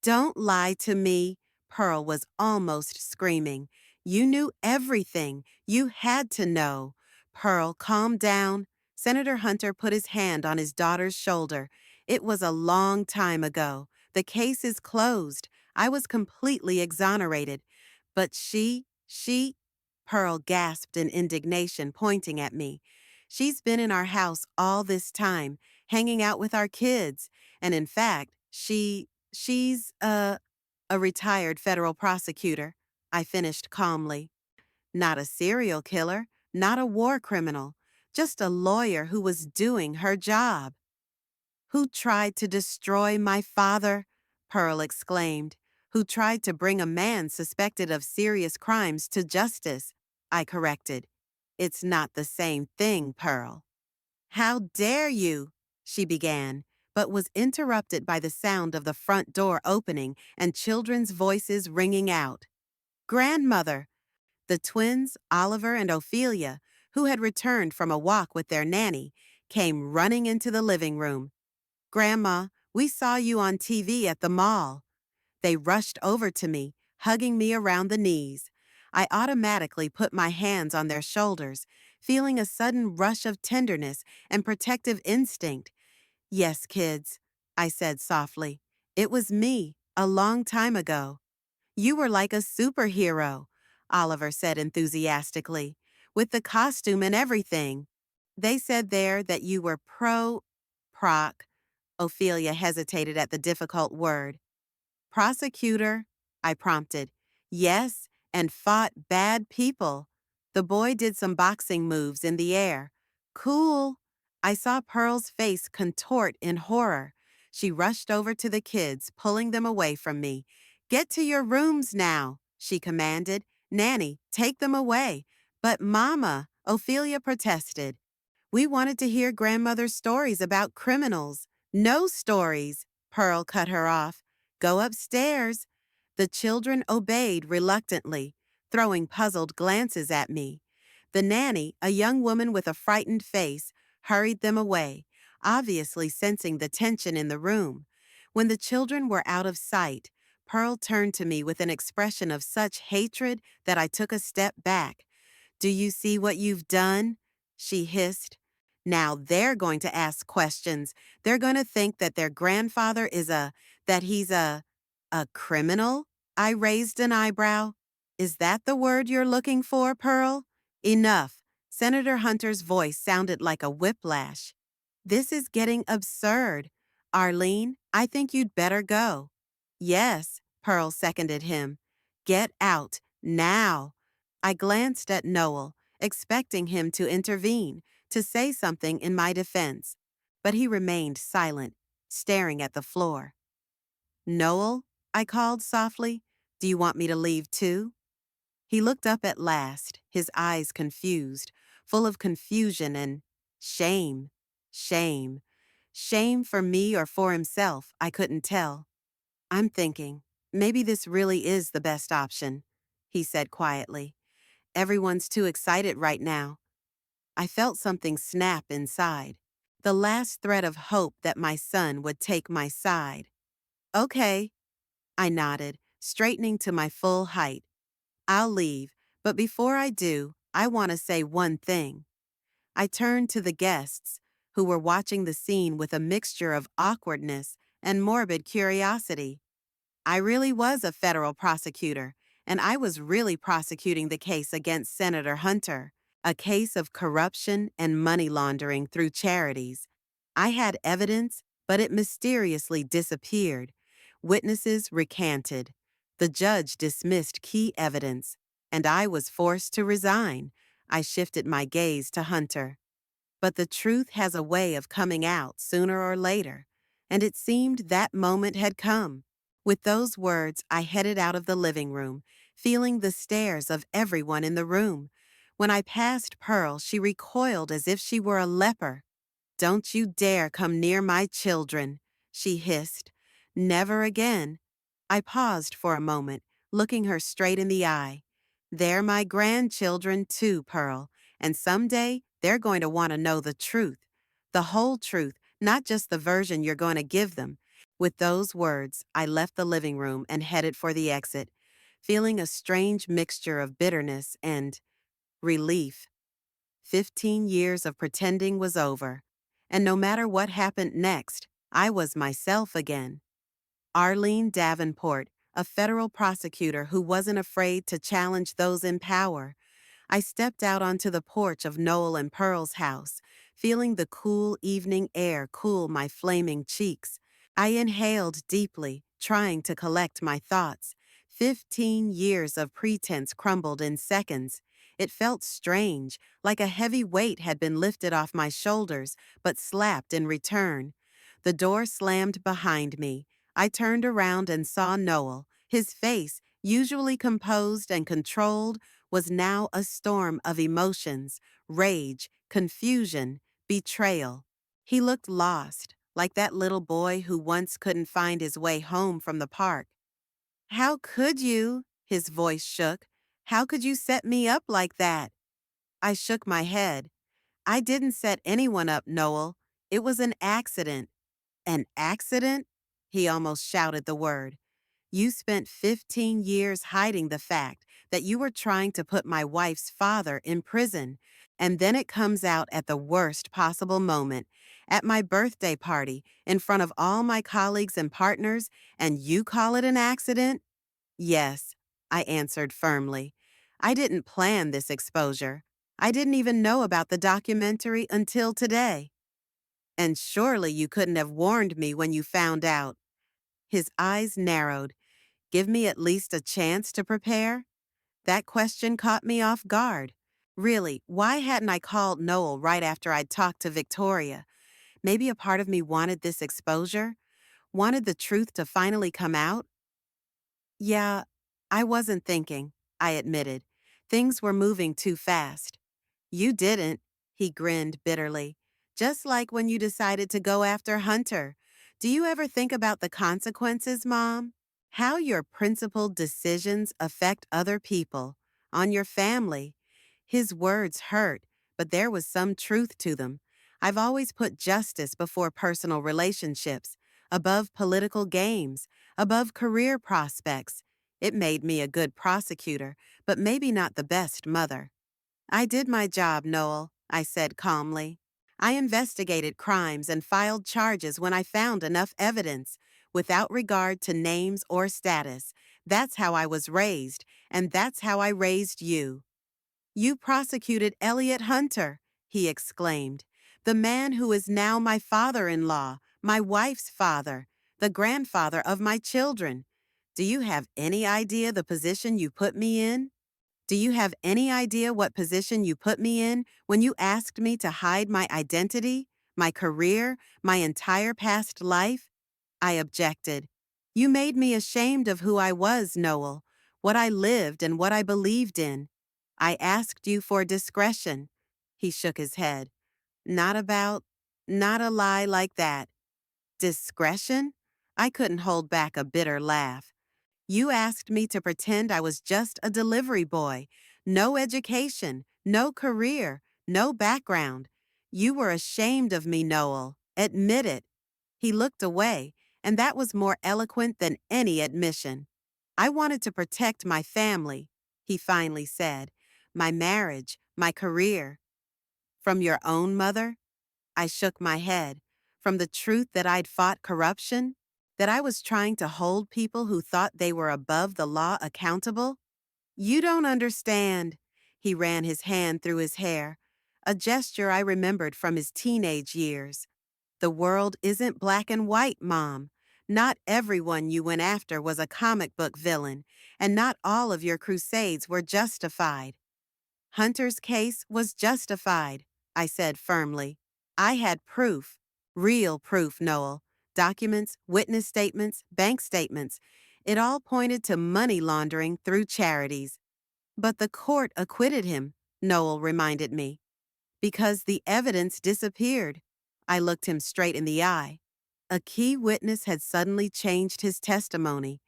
[SPEAKER 1] Don't lie to me, Pearl was almost screaming. You knew everything. You had to know. Pearl, calm down. Senator Hunter put his hand on his daughter's shoulder. It was a long time ago. The case is closed. I was completely exonerated. But Pearl gasped in indignation, pointing at me. She's been in our house all this time, hanging out with our kids. And in fact, she's A retired federal prosecutor, I finished calmly. Not a serial killer, not a war criminal, just a lawyer who was doing her job. Who tried to destroy my father? Pearl exclaimed. Who tried to bring a man suspected of serious crimes to justice? I corrected. It's not the same thing, Pearl. How dare you? She began, but was interrupted by the sound of the front door opening and children's voices ringing out. Grandmother! The twins, Oliver and Ophelia, who had returned from a walk with their nanny, came running into the living room. Grandma, we saw you on TV at the mall. They rushed over to me, hugging me around the knees. I automatically put my hands on their shoulders, feeling a sudden rush of tenderness and protective instinct. Yes, kids, I said softly. It was me, a long time ago. You were like a superhero, Oliver said enthusiastically, with the costume and everything. They said there that you were proc. Ophelia hesitated at the difficult word. Prosecutor, I prompted. Yes, and fought bad people. The boy did some boxing moves in the air. Cool. I saw Pearl's face contort in horror. She rushed over to the kids, pulling them away from me. Get to your rooms now, she commanded. Nanny, take them away. But Mama, Ophelia protested. We wanted to hear grandmother's stories about criminals. No stories, Pearl cut her off. Go upstairs. The children obeyed reluctantly, throwing puzzled glances at me. The nanny, a young woman with a frightened face, hurried them away, obviously sensing the tension in the room. When the children were out of sight, Pearl turned to me with an expression of such hatred that I took a step back. Do you see what you've done? She hissed. Now they're going to ask questions. They're going to think that their grandfather that he's a criminal? I raised an eyebrow. Is that the word you're looking for, Pearl? Enough. Senator Hunter's voice sounded like a whiplash. This is getting absurd. Arlene, I think you'd better go. Yes, Pearl seconded him. Get out, now. I glanced at Noel, expecting him to intervene, to say something in my defense, but he remained silent, staring at the floor. Noel, I called softly, do you want me to leave too? He looked up at last, his eyes confused, full of confusion and shame. Shame. Shame for me or for himself, I couldn't tell. I'm thinking, maybe this really is the best option, he said quietly. Everyone's too excited right now. I felt something snap inside, the last thread of hope that my son would take my side. Okay, I nodded, straightening to my full height. I'll leave, but before I do, I want to say one thing. I turned to the guests, who were watching the scene with a mixture of awkwardness and morbid curiosity. I really was a federal prosecutor, and I was really prosecuting the case against Senator Hunter, a case of corruption and money laundering through charities. I had evidence, but it mysteriously disappeared. Witnesses recanted. The judge dismissed key evidence, and I was forced to resign. I shifted my gaze to Hunter. But the truth has a way of coming out sooner or later, and it seemed that moment had come. With those words, I headed out of the living room, feeling the stares of everyone in the room. When I passed Pearl, she recoiled as if she were a leper. Don't you dare come near my children, she hissed. Never again. I paused for a moment, looking her straight in the eye. They're my grandchildren too, Pearl, and someday they're going to want to know the truth. The whole truth, not just the version you're going to give them. With those words, I left the living room and headed for the exit, feeling a strange mixture of bitterness and relief. 15 years of pretending was over, and no matter what happened next, I was myself again. Arlene Davenport, a federal prosecutor who wasn't afraid to challenge those in power. I stepped out onto the porch of Noel and Pearl's house, feeling the cool evening air cool my flaming cheeks. I inhaled deeply, trying to collect my thoughts. 15 years of pretense crumbled in seconds. It felt strange, like a heavy weight had been lifted off my shoulders, but slapped in return. The door slammed behind me. I turned around and saw Noel. His face, usually composed and controlled, was now a storm of emotions: rage, confusion, betrayal. He looked lost, like that little boy who once couldn't find his way home from the park. "How could you?" His voice shook. "How could you set me up like that?" I shook my head. "I didn't set anyone up, Noel. It was an accident." "An accident?" He almost shouted the word. "You spent 15 years hiding the fact that you were trying to put my wife's father in prison, and then it comes out at the worst possible moment, at my birthday party, in front of all my colleagues and partners, and you call it an accident?" "Yes," I answered firmly. "I didn't plan this exposure. I didn't even know about the documentary until today." "And surely you couldn't have warned me when you found out." His eyes narrowed. "Give me at least a chance to prepare?" That question caught me off guard. Really, why hadn't I called Noel right after I'd talked to Victoria? Maybe a part of me wanted this exposure, wanted the truth to finally come out? "Yeah, I wasn't thinking," I admitted. "Things were moving too fast." "You didn't," he grinned bitterly. "Just like when you decided to go after Hunter. Do you ever think about the consequences, Mom? How your principled decisions affect other people, on your family." His words hurt, but there was some truth to them. I've always put justice before personal relationships, above political games, above career prospects. It made me a good prosecutor, but maybe not the best mother. "I did my job, Noel," I said calmly. "I investigated crimes and filed charges when I found enough evidence, without regard to names or status. That's how I was raised, and that's how I raised you." "You prosecuted Elliot Hunter," he exclaimed. "The man who is now my father-in-law, my wife's father, the grandfather of my children. Do you have any idea the position you put me in? Do you have any idea what position you put me in when you asked me to hide my identity, my career, my entire past life?" I objected. "You made me ashamed of who I was, Noel, what I lived and what I believed in. I asked you for discretion." He shook his head. "Not about, not a lie like that." "Discretion?" I couldn't hold back a bitter laugh. "You asked me to pretend I was just a delivery boy. No education, no career, no background. You were ashamed of me, Noel. Admit it." He looked away, and that was more eloquent than any admission. "I wanted to protect my family," he finally said. "My marriage, my career." "From your own mother?" I shook my head. "From the truth that I'd fought corruption? That I was trying to hold people who thought they were above the law accountable?" "You don't understand." He ran his hand through his hair, a gesture I remembered from his teenage years. "The world isn't black and white, Mom. Not everyone you went after was a comic book villain, and not all of your crusades were justified." "Hunter's case was justified," I said firmly. "I had proof. Real proof, Noel. Documents, witness statements, bank statements. It all pointed to money laundering through charities." "But the court acquitted him," Noel reminded me. "Because the evidence disappeared." I looked him straight in the eye. A key witness had suddenly changed his testimony.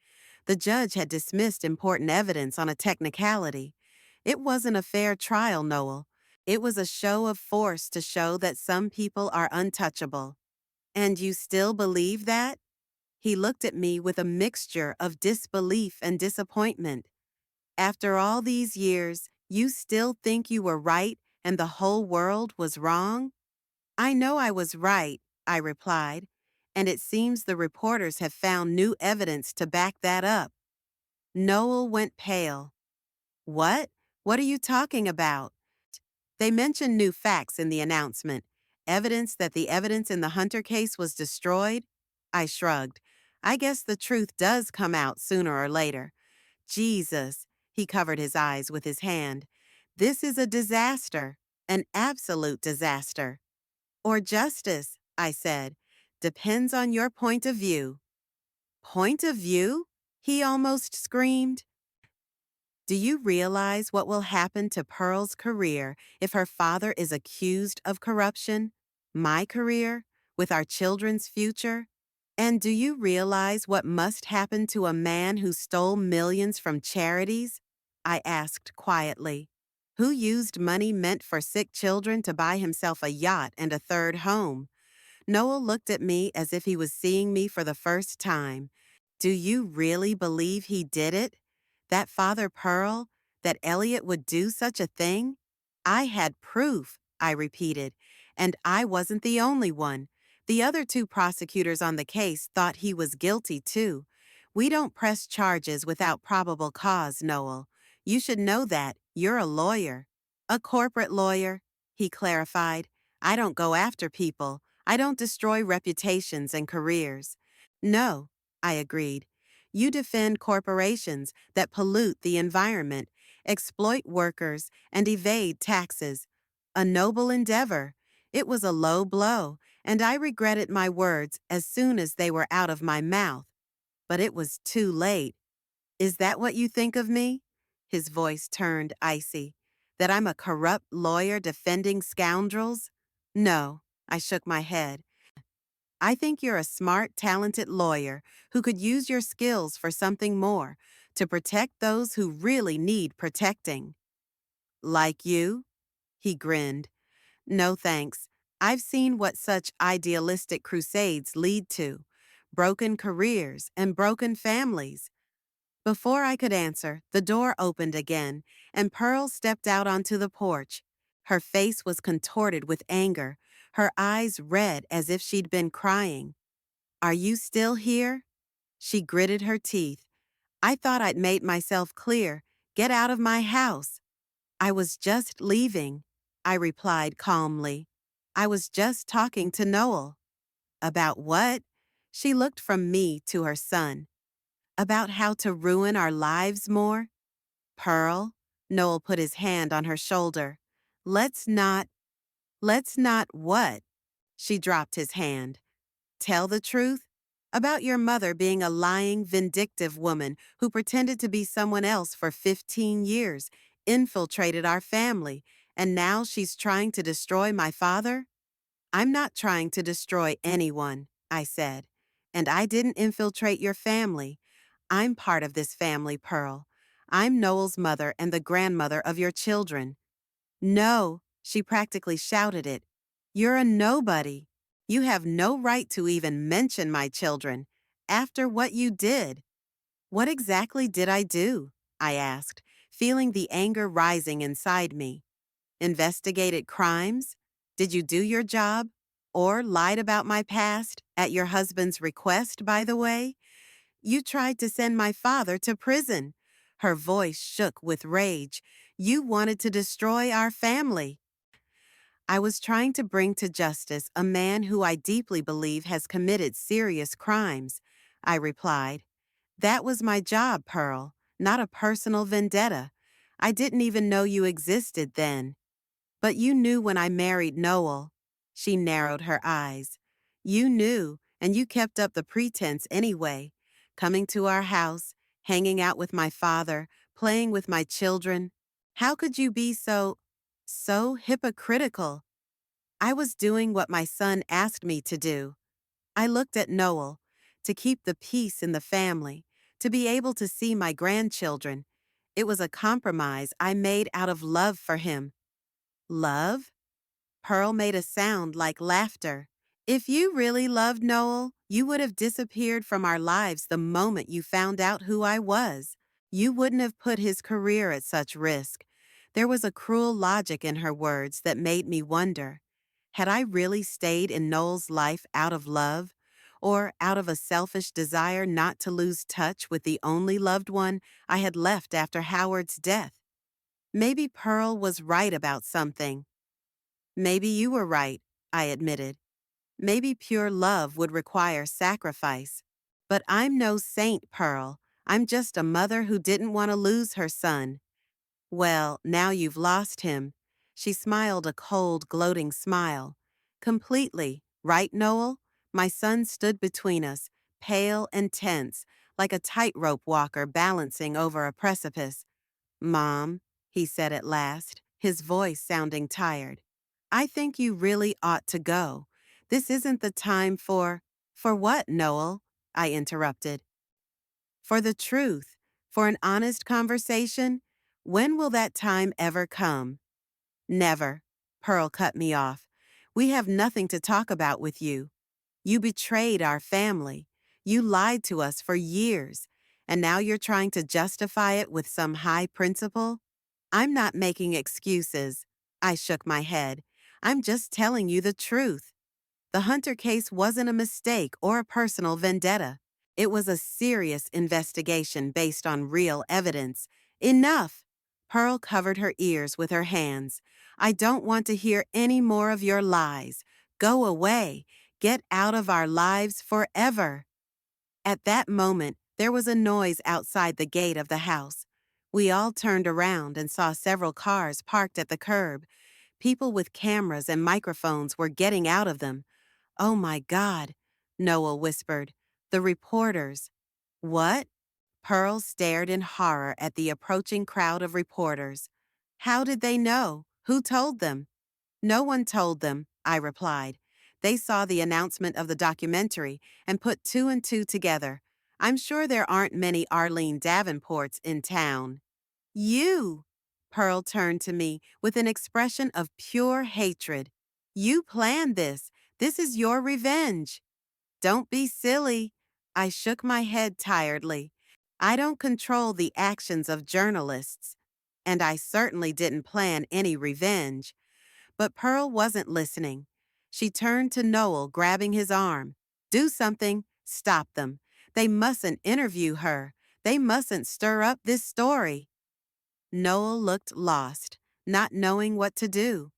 [SPEAKER 1] The judge had dismissed important evidence on a technicality. It wasn't a fair trial, Noel. It was a show of force to show that some people are untouchable. "And you still believe that?" He looked at me with a mixture of disbelief and disappointment. "After all these years, you still think you were right and the whole world was wrong?" "I know I was right," I replied, "and it seems the reporters have found new evidence to back that up." Noel went pale. "What? What are you talking about?" "They mentioned new facts in the announcement. Evidence that the evidence in the Hunter case was destroyed." I shrugged. I guess the truth does come out sooner or later. Jesus, he covered his eyes with his hand. This is a disaster, an absolute disaster. Or justice, I said. Depends on your point of view. Point of view? He almost screamed. Do you realize what will happen to Pearl's career if her father is accused of corruption? My career? With our children's future? And do you realize what must happen to a man who stole millions from charities? I asked quietly. Who used money meant for sick children to buy himself a yacht and a third home? Noel looked at me as if he was seeing me for the first time. Do you really believe he did it? That Father Pearl? That Elliot would do such a thing? I had proof, I repeated, and I wasn't the only one. The other two prosecutors on the case thought he was guilty too. We don't press charges without probable cause, Noel. You should know that. You're a lawyer. A corporate lawyer, he clarified. I don't go after people. I don't destroy reputations and careers. No, I agreed. You defend corporations that pollute the environment, exploit workers, and evade taxes. A noble endeavor. It was a low blow, and I regretted my words as soon as they were out of my mouth. But it was too late. Is that what you think of me? His voice turned icy. That I'm a corrupt lawyer defending scoundrels? No, I shook my head. I think you're a smart, talented lawyer who could use your skills for something more, to protect those who really need protecting. Like you? He grinned. No thanks. I've seen what such idealistic crusades lead to. Broken careers and broken families. Before I could answer, the door opened again, and Pearl stepped out onto the porch. Her face was contorted with anger, her eyes red as if she'd been crying. Are you still here? She gritted her teeth. I thought I'd made myself clear. Get out of my house. I was just leaving, I replied calmly. I was just talking to Noel. About what? She looked from me to her son. About how to ruin our lives more? Pearl, Noel put his hand on her shoulder. Let's not what? She dropped his hand. Tell the truth? About your mother being a lying, vindictive woman who pretended to be someone else for 15 years, infiltrated our family, and now she's trying to destroy my father? I'm not trying to destroy anyone, I said. And I didn't infiltrate your family. I'm part of this family, Pearl. I'm Noel's mother and the grandmother of your children. No, she practically shouted it. You're a nobody. You have no right to even mention my children. After what you did. What exactly did I do? I asked, feeling the anger rising inside me. Investigated crimes? Did you do your job? Or lied about my past, at your husband's request, by the way? You tried to send my father to prison. Her voice shook with rage. You wanted to destroy our family. I was trying to bring to justice a man who I deeply believe has committed serious crimes, I replied. That was my job, Pearl, not a personal vendetta. I didn't even know you existed then. But you knew when I married Noel. She narrowed her eyes. You knew, and you kept up the pretense anyway. Coming to our house, hanging out with my father, playing with my children. How could you be so hypocritical? I was doing what my son asked me to do. I looked at Noel, to keep the peace in the family, to be able to see my grandchildren. It was a compromise I made out of love for him. Love? Pearl made a sound like laughter. If you really loved Noel, you would have disappeared from our lives the moment you found out who I was. You wouldn't have put his career at such risk. There was a cruel logic in her words that made me wonder. Had I really stayed in Noel's life out of love? Or out of a selfish desire not to lose touch with the only loved one I had left after Howard's death? Maybe Pearl was right about something. Maybe you were right, I admitted. Maybe pure love would require sacrifice. But I'm no saint, Pearl. I'm just a mother who didn't want to lose her son. Well, now you've lost him. She smiled a cold, gloating smile. Completely, right, Noel? My son stood between us, pale and tense, like a tightrope walker balancing over a precipice. Mom, he said at last, his voice sounding tired. I think you really ought to go. This isn't the time for— For what, Noel? I interrupted. For the truth, for an honest conversation. When will that time ever come? Never. Pearl cut me off. We have nothing to talk about with you. You betrayed our family. You lied to us for years, and now you're trying to justify it with some high principle? I'm not making excuses. I shook my head. I'm just telling you the truth. The Hunter case wasn't a mistake or a personal vendetta. It was a serious investigation based on real evidence. Enough! Pearl covered her ears with her hands. I don't want to hear any more of your lies. Go away. Get out of our lives forever. At that moment, there was a noise outside the gate of the house. We all turned around and saw several cars parked at the curb. People with cameras and microphones were getting out of them. Oh my God, Noel whispered. The reporters. What? Pearl stared in horror at the approaching crowd of reporters. How did they know? Who told them? No one told them, I replied. They saw the announcement of the documentary and put two and two together. I'm sure there aren't many Arlene Davenports in town. You! Pearl turned to me with an expression of pure hatred. You planned this. This is your revenge. Don't be silly. I shook my head tiredly. I don't control the actions of journalists, and I certainly didn't plan any revenge. But Pearl wasn't listening. She turned to Noel, grabbing his arm. Do something. Stop them. They mustn't interview her. They mustn't stir up this story. Noel looked lost, not knowing what to do.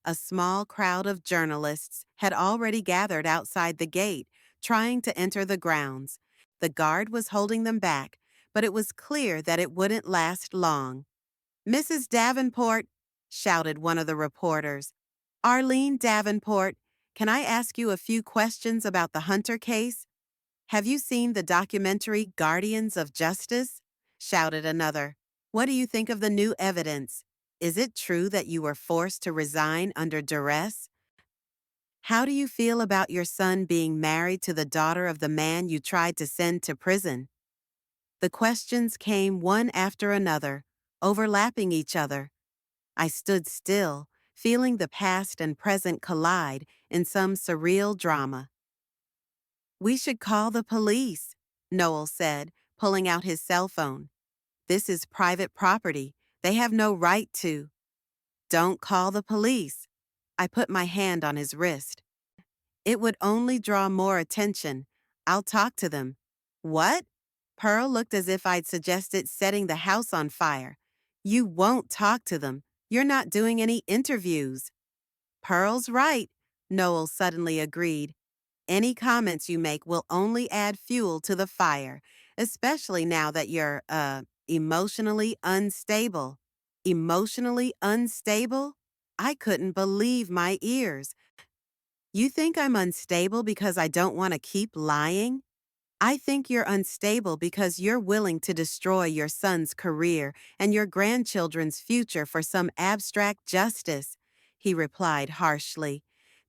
[SPEAKER 1] A small crowd of journalists had already gathered outside the gate, trying to enter the grounds. The guard was holding them back, but it was clear that it wouldn't last long. Mrs. Davenport, shouted one of the reporters. Arlene Davenport, can I ask you a few questions about the Hunter case? Have you seen the documentary Guardians of Justice? Shouted another. What do you think of the new evidence? Is it true that you were forced to resign under duress? How do you feel about your son being married to the daughter of the man you tried to send to prison? The questions came one after another, overlapping each other. I stood still, feeling the past and present collide in some surreal drama. We should call the police, Noel said, pulling out his cell phone. This is private property. They have no right to. Don't call the police. I put my hand on his wrist. It would only draw more attention. I'll talk to them. What? Pearl looked as if I'd suggested setting the house on fire. You won't talk to them. You're not doing any interviews. Pearl's right, Noel suddenly agreed. Any comments you make will only add fuel to the fire, especially now that you're, emotionally unstable. Emotionally unstable? I couldn't believe my ears. You think I'm unstable because I don't want to keep lying? I think you're unstable because you're willing to destroy your son's career and your grandchildren's future for some abstract justice, he replied harshly.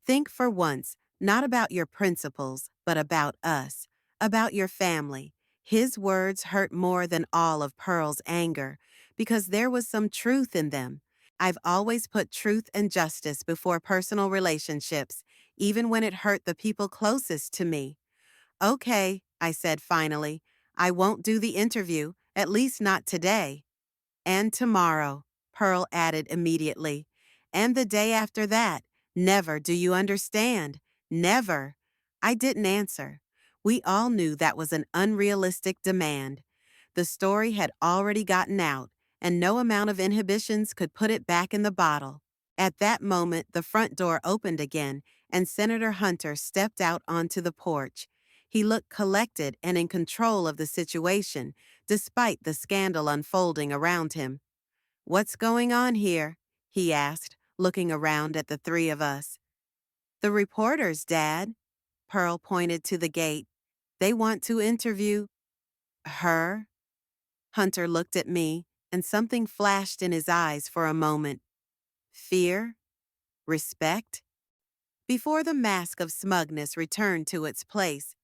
[SPEAKER 1] Think for once, not about your principles, but about us, about your family. His words hurt more than all of Pearl's anger, because there was some truth in them. I've always put truth and justice before personal relationships, even when it hurt the people closest to me. Okay, I said finally. I won't do the interview, at least not today. And tomorrow, Pearl added immediately. And the day after that. Never, do you understand? Never. I didn't answer. We all knew that was an unrealistic demand. The story had already gotten out, and no amount of inhibitions could put it back in the bottle. At that moment, the front door opened again, and Senator Hunter stepped out onto the porch. He looked collected and in control of the situation, despite the scandal unfolding around him. "What's going on here?" he asked, looking around at the three of us. "The reporters, Dad." Pearl pointed to the gate. "They want to interview her." Hunter looked at me, and something flashed in his eyes for a moment. Fear? Respect? Before the mask of smugness returned to its place.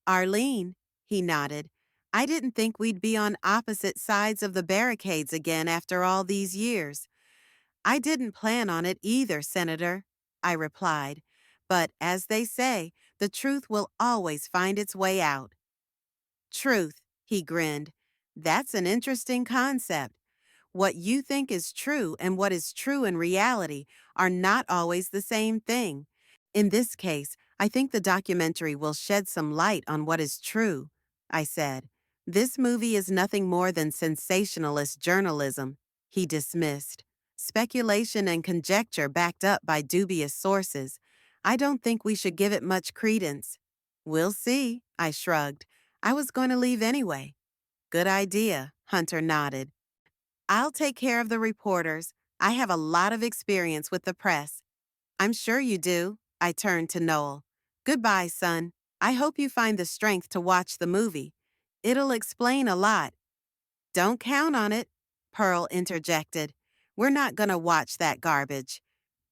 [SPEAKER 1] "Arlene," he nodded, "I didn't think we'd be on opposite sides of the barricades again after all these years." "I didn't plan on it either, Senator," I replied. "But as they say, the truth will always find its way out." "Truth," he grinned. "That's an interesting concept. What you think is true and what is true in reality are not always the same thing. In this case, I think the documentary will shed some light on what is true," I said. "This movie is nothing more than sensationalist journalism," he dismissed. "Speculation and conjecture backed up by dubious sources. I don't think we should give it much credence." "We'll see," I shrugged. "I was going to leave anyway." "Good idea," Hunter nodded. "I'll take care of the reporters. I have a lot of experience with the press." "I'm sure you do." I turned to Noel. "Goodbye, son. I hope you find the strength to watch the movie. It'll explain a lot." "Don't count on it," Pearl interjected. "We're not gonna watch that garbage."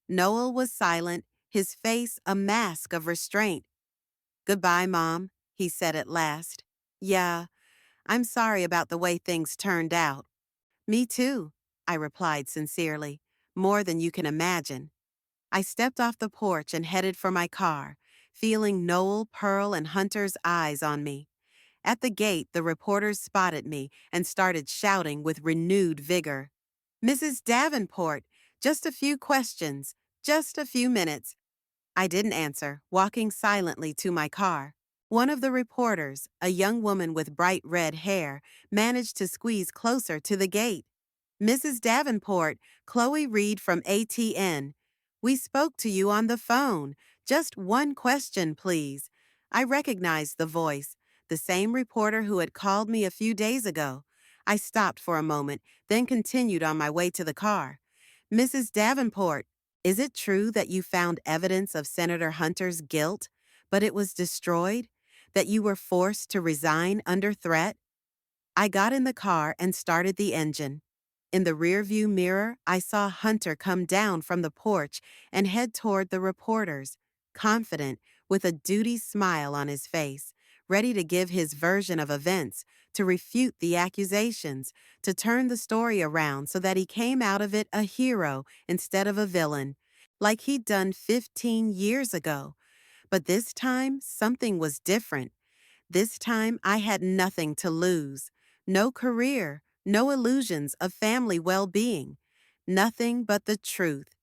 [SPEAKER 1] Noel was silent, his face a mask of restraint. "Goodbye, Mom," he said at last. "Yeah, I'm sorry about the way things turned out." "Me too," I replied sincerely. "More than you can imagine." I stepped off the porch and headed for my car, feeling Noel, Pearl, and Hunter's eyes on me. At the gate, the reporters spotted me and started shouting with renewed vigor. "Mrs. Davenport, just a few questions, just a few minutes." I didn't answer, walking silently to my car. One of the reporters, a young woman with bright red hair, managed to squeeze closer to the gate. "Mrs. Davenport, Chloe Reed from ATN. We spoke to you on the phone. Just one question, please." I recognized the voice, the same reporter who had called me a few days ago. I stopped for a moment, then continued on my way to the car. "Mrs. Davenport, is it true that you found evidence of Senator Hunter's guilt, but it was destroyed? That you were forced to resign under threat?" I got in the car and started the engine. In the rearview mirror, I saw Hunter come down from the porch and head toward the reporters, confident, with a duty smile on his face, ready to give his version of events, to refute the accusations, to turn the story around so that he came out of it a hero instead of a villain, like he'd done 15 years ago. But this time, something was different. This time, I had nothing to lose. No career, no illusions of family well-being. Nothing but the truth.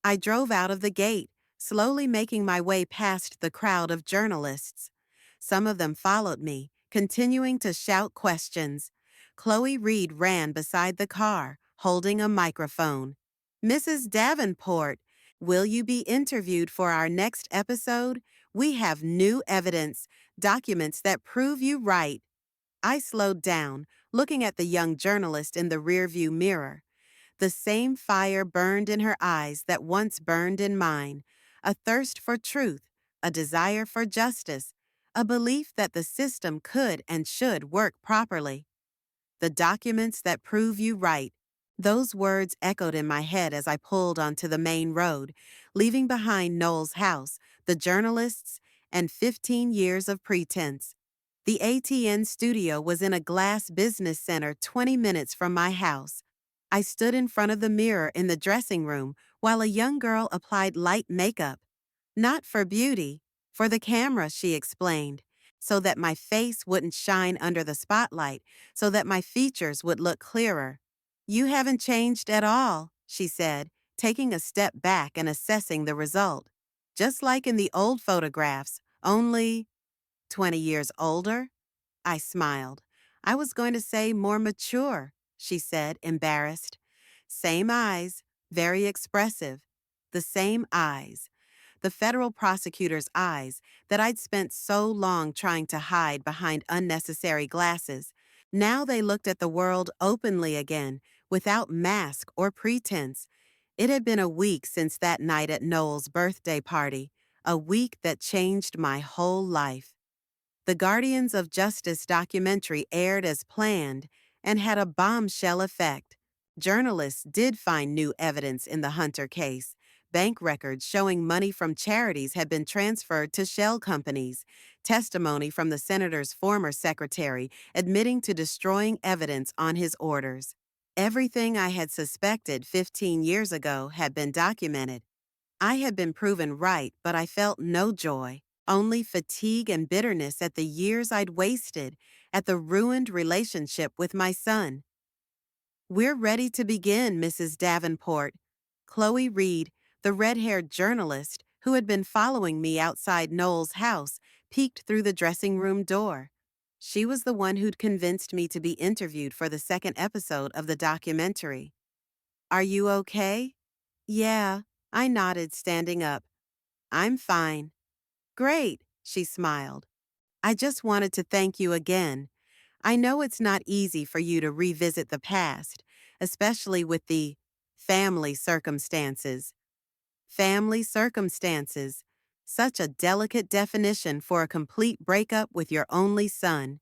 [SPEAKER 1] I drove out of the gate, slowly making my way past the crowd of journalists. Some of them followed me, continuing to shout questions. Chloe Reed ran beside the car, holding a microphone. "Mrs. Davenport, will you be interviewed for our next episode? We have new evidence, documents that prove you right." I slowed down, looking at the young journalist in the rearview mirror. The same fire burned in her eyes that once burned in mine, a thirst for truth, a desire for justice, a belief that the system could and should work properly. "The documents that prove you right." Those words echoed in my head as I pulled onto the main road, leaving behind Noel's house, the journalists, and 15 years of pretense. The ATN studio was in a glass business center 20 minutes from my house. I stood in front of the mirror in the dressing room while a young girl applied light makeup. "Not for beauty, for the camera," she explained, "so that my face wouldn't shine under the spotlight, so that my features would look clearer." "You haven't changed at all," she said, taking a step back and assessing the result. "Just like in the old photographs, only 20 years older?" I smiled. "I was going to say more mature," she said, embarrassed. "Same eyes, very expressive. The same eyes. the federal prosecutor's eyes that I'd spent so long trying to hide behind unnecessary glasses. Now they looked at the world openly again, without mask or pretense. It had been a week since that night at Noel's birthday party, a week that changed my whole life. The Guardians of Justice documentary aired as planned and had a bombshell effect. Journalists did find new evidence in the Hunter case. Bank records showing money from charities had been transferred to shell companies. Testimony from the senator's former secretary admitting to destroying evidence on his orders. Everything I had suspected 15 years ago had been documented. I had been proven right, but I felt no joy, only fatigue and bitterness at the years I'd wasted, at the ruined relationship with my son. "We're ready to begin, Mrs. Davenport." Chloe Reed, the red-haired journalist who had been following me outside Noel's house, peeked through the dressing room door. She was the one who'd convinced me to be interviewed for the second episode of the documentary. "Are you okay?" "Yeah," I nodded, standing up. "I'm fine." "Great," she smiled. "I just wanted to thank you again. I know it's not easy for you to revisit the past, especially with the family circumstances." Family circumstances. Such a delicate definition for a complete breakup with your only son.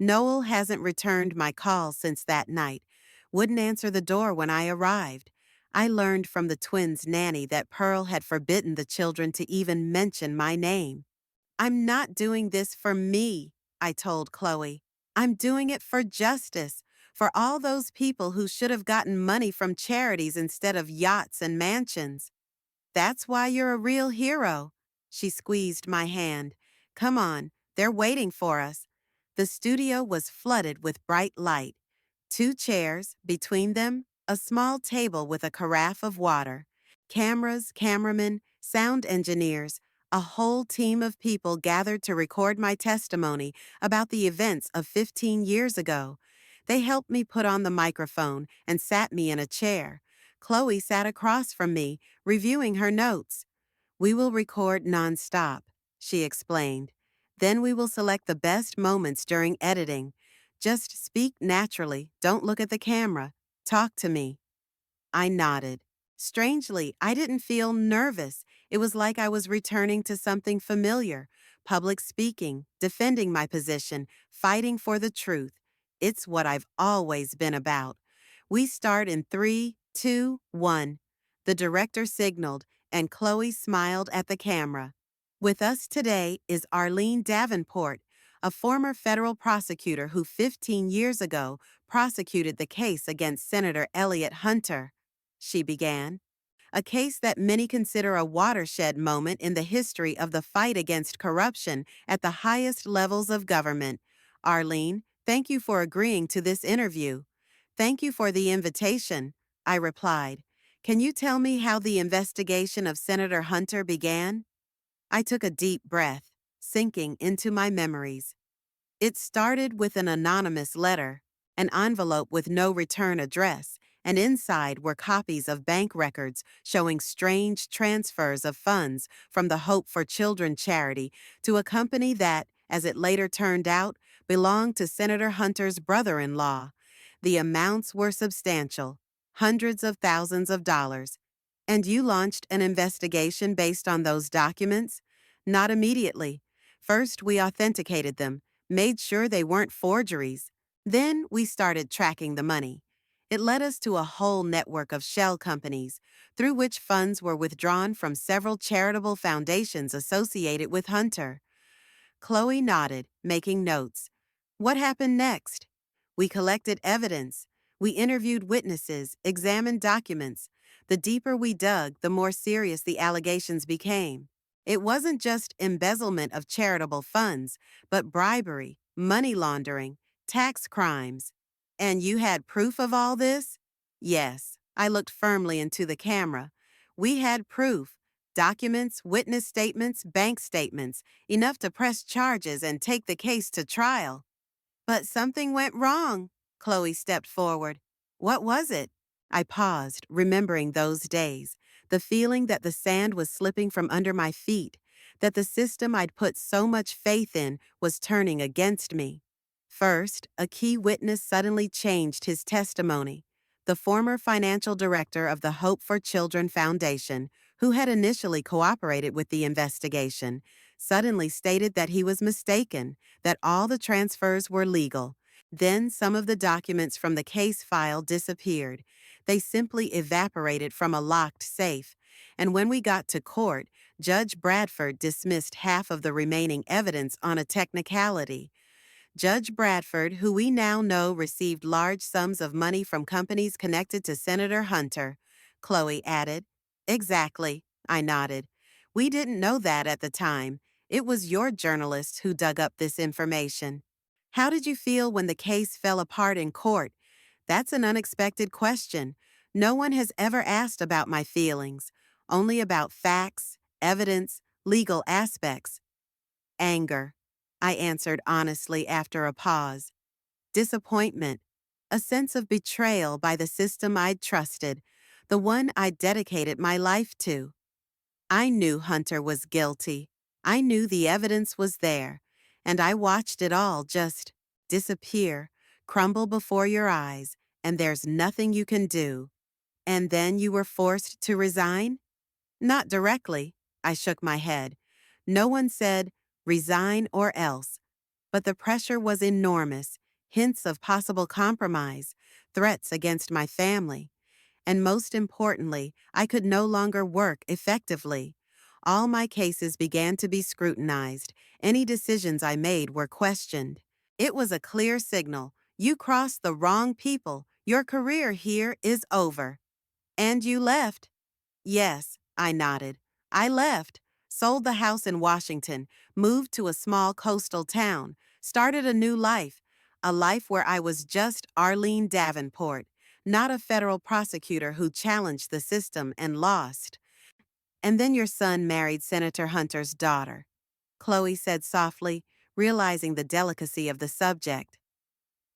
[SPEAKER 1] Noel hasn't returned my calls since that night, wouldn't answer the door when I arrived. I learned from the twins' nanny that Pearl had forbidden the children to even mention my name. "I'm not doing this for me," I told Chloe. "I'm doing it for justice, for all those people who should have gotten money from charities instead of yachts and mansions." "That's why you're a real hero." She squeezed my hand. "Come on, they're waiting for us." The studio was flooded with bright light. 2 chairs, between them, a small table with a carafe of water. Cameras, cameramen, sound engineers, a whole team of people gathered to record my testimony about the events of 15 years ago. They helped me put on the microphone and sat me in a chair. Chloe sat across from me, reviewing her notes. "We will record nonstop," she explained. "Then we will select the best moments during editing. Just speak naturally, don't look at the camera. Talk to me." I nodded. Strangely, I didn't feel nervous. It was like I was returning to something familiar. Public speaking, defending my position, fighting for the truth. It's what I've always been about. "We start in 3, 2, 1. The director signaled, and Chloe smiled at the camera. With us today is Arlene Davenport, a former federal prosecutor who 15 years ago prosecuted the case against Senator Elliot Hunter, she began. "A case that many consider a watershed moment in the history of the fight against corruption at the highest levels of government. Arlene, thank you for agreeing to this interview." "Thank you for the invitation," I replied. "Can you tell me how the investigation of Senator Hunter began?" I took a deep breath, sinking into my memories. It started with an anonymous letter, an envelope with no return address, and inside were copies of bank records showing strange transfers of funds from the Hope for Children charity to a company that, as it later turned out, belonged to Senator Hunter's brother-in-law. The amounts were substantial, hundreds of thousands of dollars. "And you launched an investigation based on those documents?" "Not immediately. First, we authenticated them, made sure they weren't forgeries. Then we started tracking the money. It led us to a whole network of shell companies, through which funds were withdrawn from several charitable foundations associated with Hunter." Chloe nodded, making notes. "What happened next?" "We collected evidence. We interviewed witnesses, examined documents. The deeper we dug, the more serious the allegations became. It wasn't just embezzlement of charitable funds, but bribery, money laundering, tax crimes." "And you had proof of all this?" "Yes." I looked firmly into the camera. "We had proof. Documents, witness statements, bank statements, enough to press charges and take the case to trial." "But something went wrong." Chloe stepped forward. "What was it?" I paused, remembering those days. The feeling that the sand was slipping from under my feet, that the system I'd put so much faith in was turning against me. First, a key witness suddenly changed his testimony. The former financial director of the Hope for Children Foundation, who had initially cooperated with the investigation, suddenly stated that he was mistaken, that all the transfers were legal. Then some of the documents from the case file disappeared. They simply evaporated from a locked safe. And when we got to court, Judge Bradford dismissed half of the remaining evidence on a technicality. Judge Bradford, who we now know received large sums of money from companies connected to Senator Hunter, Chloe added. Exactly, I nodded. We didn't know that at the time. It was your journalists who dug up this information. How did you feel when the case fell apart in court? That's an unexpected question. No one has ever asked about my feelings, only about facts, evidence, legal aspects. Anger, I answered honestly after a pause. Disappointment, a sense of betrayal by the system I'd trusted, the one I'd dedicated my life to. I knew Hunter was guilty. I knew the evidence was there, and I watched it all just disappear, crumble before your eyes, and there's nothing you can do. And then you were forced to resign? Not directly, I shook my head. No one said, resign or else. But the pressure was enormous, hints of possible compromise, threats against my family. And most importantly, I could no longer work effectively. All my cases began to be scrutinized. Any decisions I made were questioned. It was a clear signal. You crossed the wrong people. Your career here is over. And you left. Yes, I nodded. I left, sold the house in Washington, moved to a small coastal town, started a new life, a life where I was just Arlene Davenport, not a federal prosecutor who challenged the system and lost. And then your son married Senator Hunter's daughter, Chloe said softly, realizing the delicacy of the subject.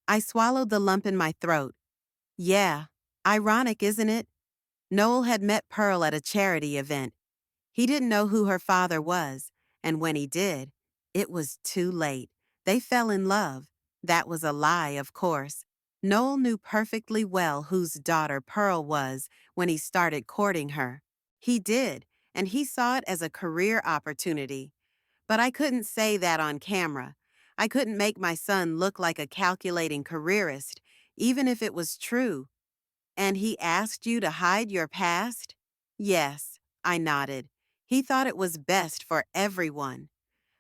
[SPEAKER 1] I swallowed the lump in my throat. Yeah, ironic, isn't it? Noel had met Pearl at a charity event. He didn't know who her father was, and when he did, it was too late. They fell in love. That was a lie, of course. Noel knew perfectly well whose daughter Pearl was when he started courting her. He did, and he saw it as a career opportunity. But I couldn't say that on camera. I couldn't make my son look like a calculating careerist, even if it was true. And he asked you to hide your past? Yes, I nodded. He thought it was best for everyone.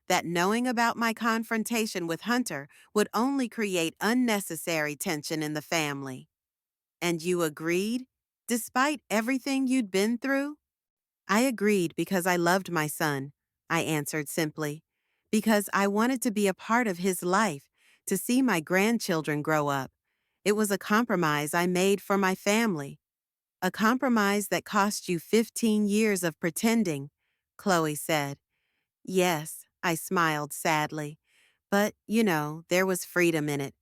[SPEAKER 1] That knowing about my confrontation with Hunter would only create unnecessary tension in the family. And you agreed? Despite everything you'd been through? I agreed because I loved my son, I answered simply. Because I wanted to be a part of his life, to see my grandchildren grow up. It was a compromise I made for my family. A compromise that cost you 15 years of pretending, Chloe said. Yes, I smiled sadly. But, there was freedom in it.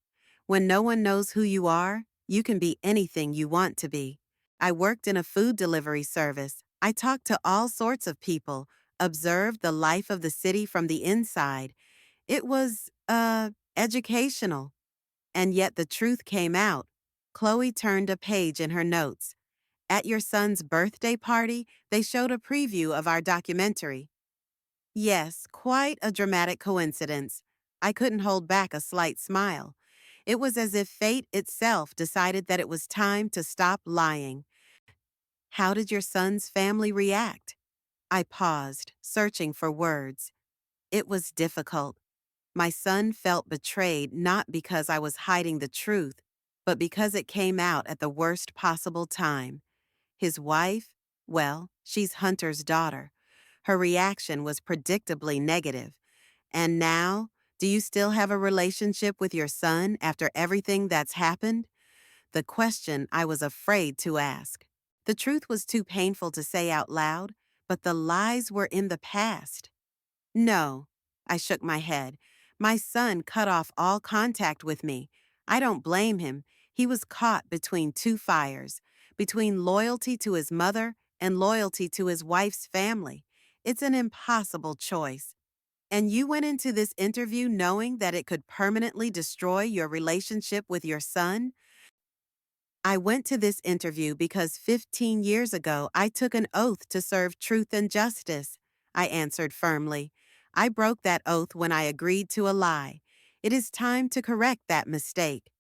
[SPEAKER 1] When no one knows who you are, you can be anything you want to be. I worked in a food delivery service. I talked to all sorts of people, observed the life of the city from the inside. It was, educational. And yet the truth came out. Chloe turned a page in her notes. At your son's birthday party, they showed a preview of our documentary. Yes, quite a dramatic coincidence. I couldn't hold back a slight smile. It was as if fate itself decided that it was time to stop lying. How did your son's family react? I paused, searching for words. It was difficult. My son felt betrayed not because I was hiding the truth, but because it came out at the worst possible time. His wife, well, she's Hunter's daughter. Her reaction was predictably negative. And now, do you still have a relationship with your son after everything that's happened? The question I was afraid to ask. The truth was too painful to say out loud, but the lies were in the past. No, I shook my head. My son cut off all contact with me. I don't blame him. He was caught between two fires, between loyalty to his mother and loyalty to his wife's family. It's an impossible choice. And you went into this interview knowing that it could permanently destroy your relationship with your son? I went to this interview because 15 years ago I took an oath to serve truth and justice, I answered firmly. I broke that oath when I agreed to a lie. It is time to correct that mistake.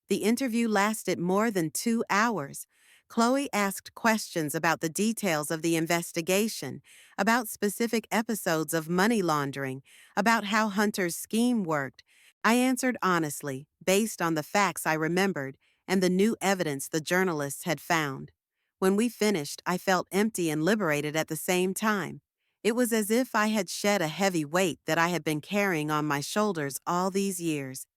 [SPEAKER 1] The interview lasted more than 2 hours. Chloe asked questions about the details of the investigation, about specific episodes of money laundering, about how Hunter's scheme worked. I answered honestly, based on the facts I remembered and the new evidence the journalists had found. When we finished, I felt empty and liberated at the same time. It was as if I had shed a heavy weight that I had been carrying on my shoulders all these years.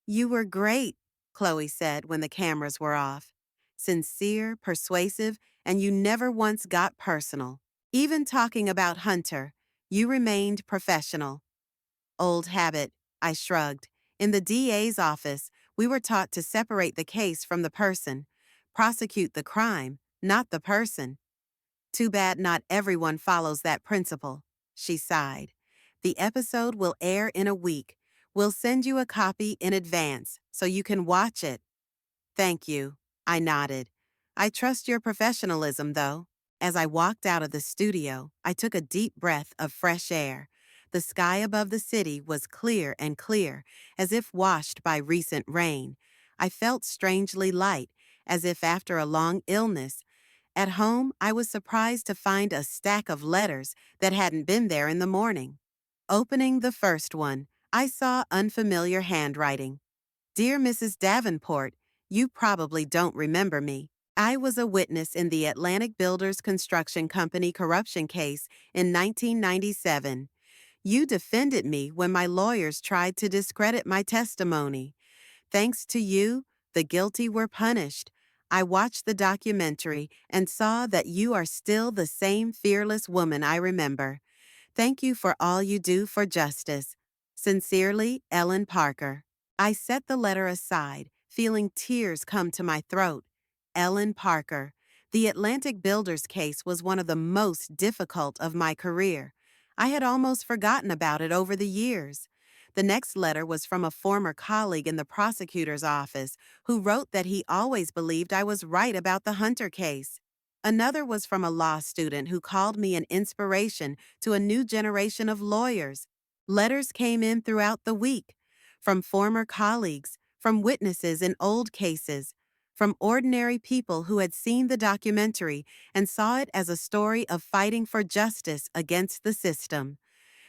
[SPEAKER 1] You were great, Chloe said when the cameras were off. Sincere, persuasive, and you never once got personal. Even talking about Hunter, you remained professional. Old habit, I shrugged. In the DA's office, we were taught to separate the case from the person, prosecute the crime, not the person. Too bad not everyone follows that principle, she sighed. The episode will air in a week. We'll send you a copy in advance so you can watch it. Thank you, I nodded. I trust your professionalism, though. As I walked out of the studio, I took a deep breath of fresh air. The sky above the city was clear and clear, as if washed by recent rain. I felt strangely light, as if after a long illness. At home, I was surprised to find a stack of letters that hadn't been there in the morning. Opening the first one, I saw unfamiliar handwriting. Dear Mrs. Davenport, you probably don't remember me. I was a witness in the Atlantic Builders Construction Company corruption case in 1997. You defended me when my lawyers tried to discredit my testimony. Thanks to you, the guilty were punished. I watched the documentary and saw that you are still the same fearless woman I remember. Thank you for all you do for justice. Sincerely, Ellen Parker. I set the letter aside, feeling tears come to my throat. Ellen Parker. The Atlantic Builders case was one of the most difficult of my career. I had almost forgotten about it over the years. The next letter was from a former colleague in the prosecutor's office who wrote that he always believed I was right about the Hunter case. Another was from a law student who called me an inspiration to a new generation of lawyers. Letters came in throughout the week, from former colleagues, from witnesses in old cases, from ordinary people who had seen the documentary and saw it as a story of fighting for justice against the system.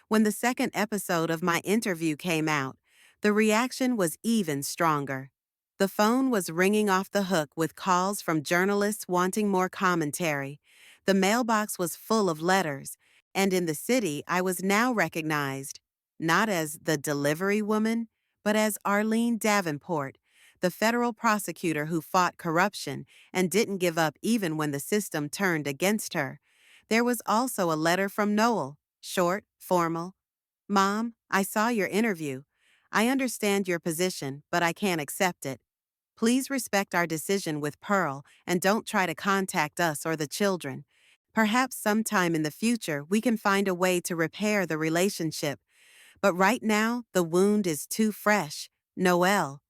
[SPEAKER 1] When the second episode of my interview came out, the reaction was even stronger. The phone was ringing off the hook with calls from journalists wanting more commentary. The mailbox was full of letters, and in the city I was now recognized, not as the delivery woman, but as Arlene Davenport, the federal prosecutor who fought corruption and didn't give up even when the system turned against her. There was also a letter from Noel, short, formal. Mom, I saw your interview. I understand your position, but I can't accept it. Please respect our decision with Pearl and don't try to contact us or the children. Perhaps sometime in the future we can find a way to repair the relationship. But right now, the wound is too fresh. Noelle.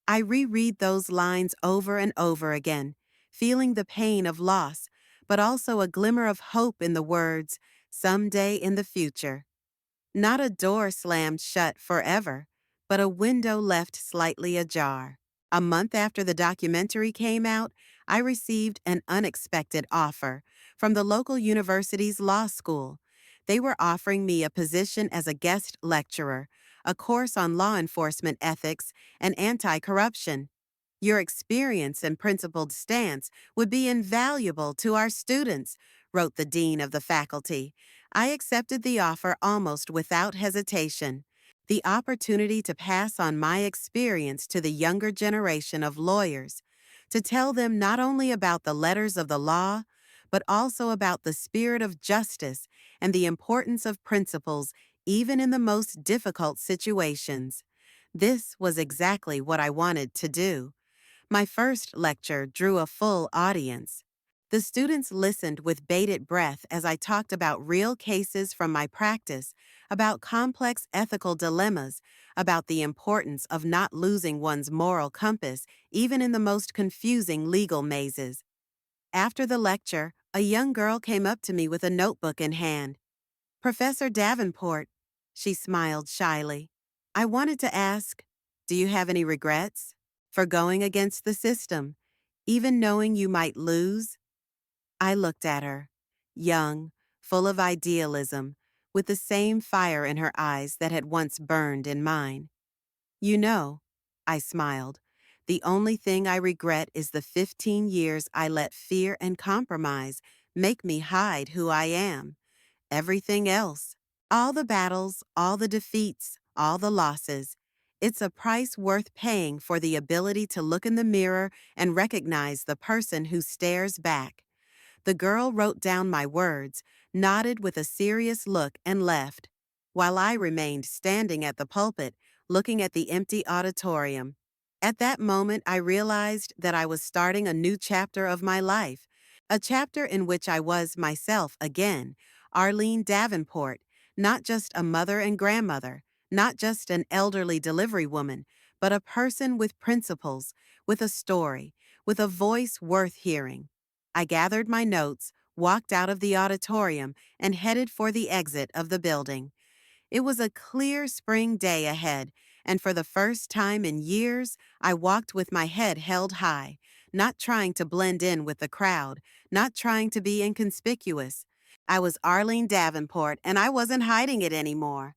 [SPEAKER 1] I reread those lines over and over again, feeling the pain of loss, but also a glimmer of hope in the words, someday in the future. Not a door slammed shut forever, but a window left slightly ajar. A month after the documentary came out, I received an unexpected offer from the local university's law school. They were offering me a position as a guest lecturer, a course on law enforcement ethics and anti-corruption. Your experience and principled stance would be invaluable to our students, wrote the dean of the faculty. I accepted the offer almost without hesitation. The opportunity to pass on my experience to the younger generation of lawyers, to tell them not only about the letters of the law, but also about the spirit of justice and the importance of principles even in the most difficult situations. This was exactly what I wanted to do. My first lecture drew a full audience. The students listened with bated breath as I talked about real cases from my practice, about complex ethical dilemmas, about the importance of not losing one's moral compass, even in the most confusing legal mazes. After the lecture, a young girl came up to me with a notebook in hand. Professor Davenport, she smiled shyly. I wanted to ask, do you have any regrets for going against the system, even knowing you might lose? I looked at her, young, full of idealism, with the same fire in her eyes that had once burned in mine. You know, I smiled, the only thing I regret is the 15 years I let fear and compromise make me hide who I am. Everything else, all the battles, all the defeats, all the losses, it's a price worth paying for the ability to look in the mirror and recognize the person who stares back. The girl wrote down my words, nodded with a serious look, and left, while I remained standing at the pulpit, looking at the empty auditorium. At that moment, I realized that I was starting a new chapter of my life, a chapter in which I was myself again, Arlene Davenport, not just a mother and grandmother, not just an elderly delivery woman, but a person with principles, with a story, with a voice worth hearing. I gathered my notes, walked out of the auditorium, and headed for the exit of the building. It was a clear spring day ahead, and for the first time in years, I walked with my head held high, not trying to blend in with the crowd, not trying to be inconspicuous. I was Arlene Davenport, and I wasn't hiding it anymore.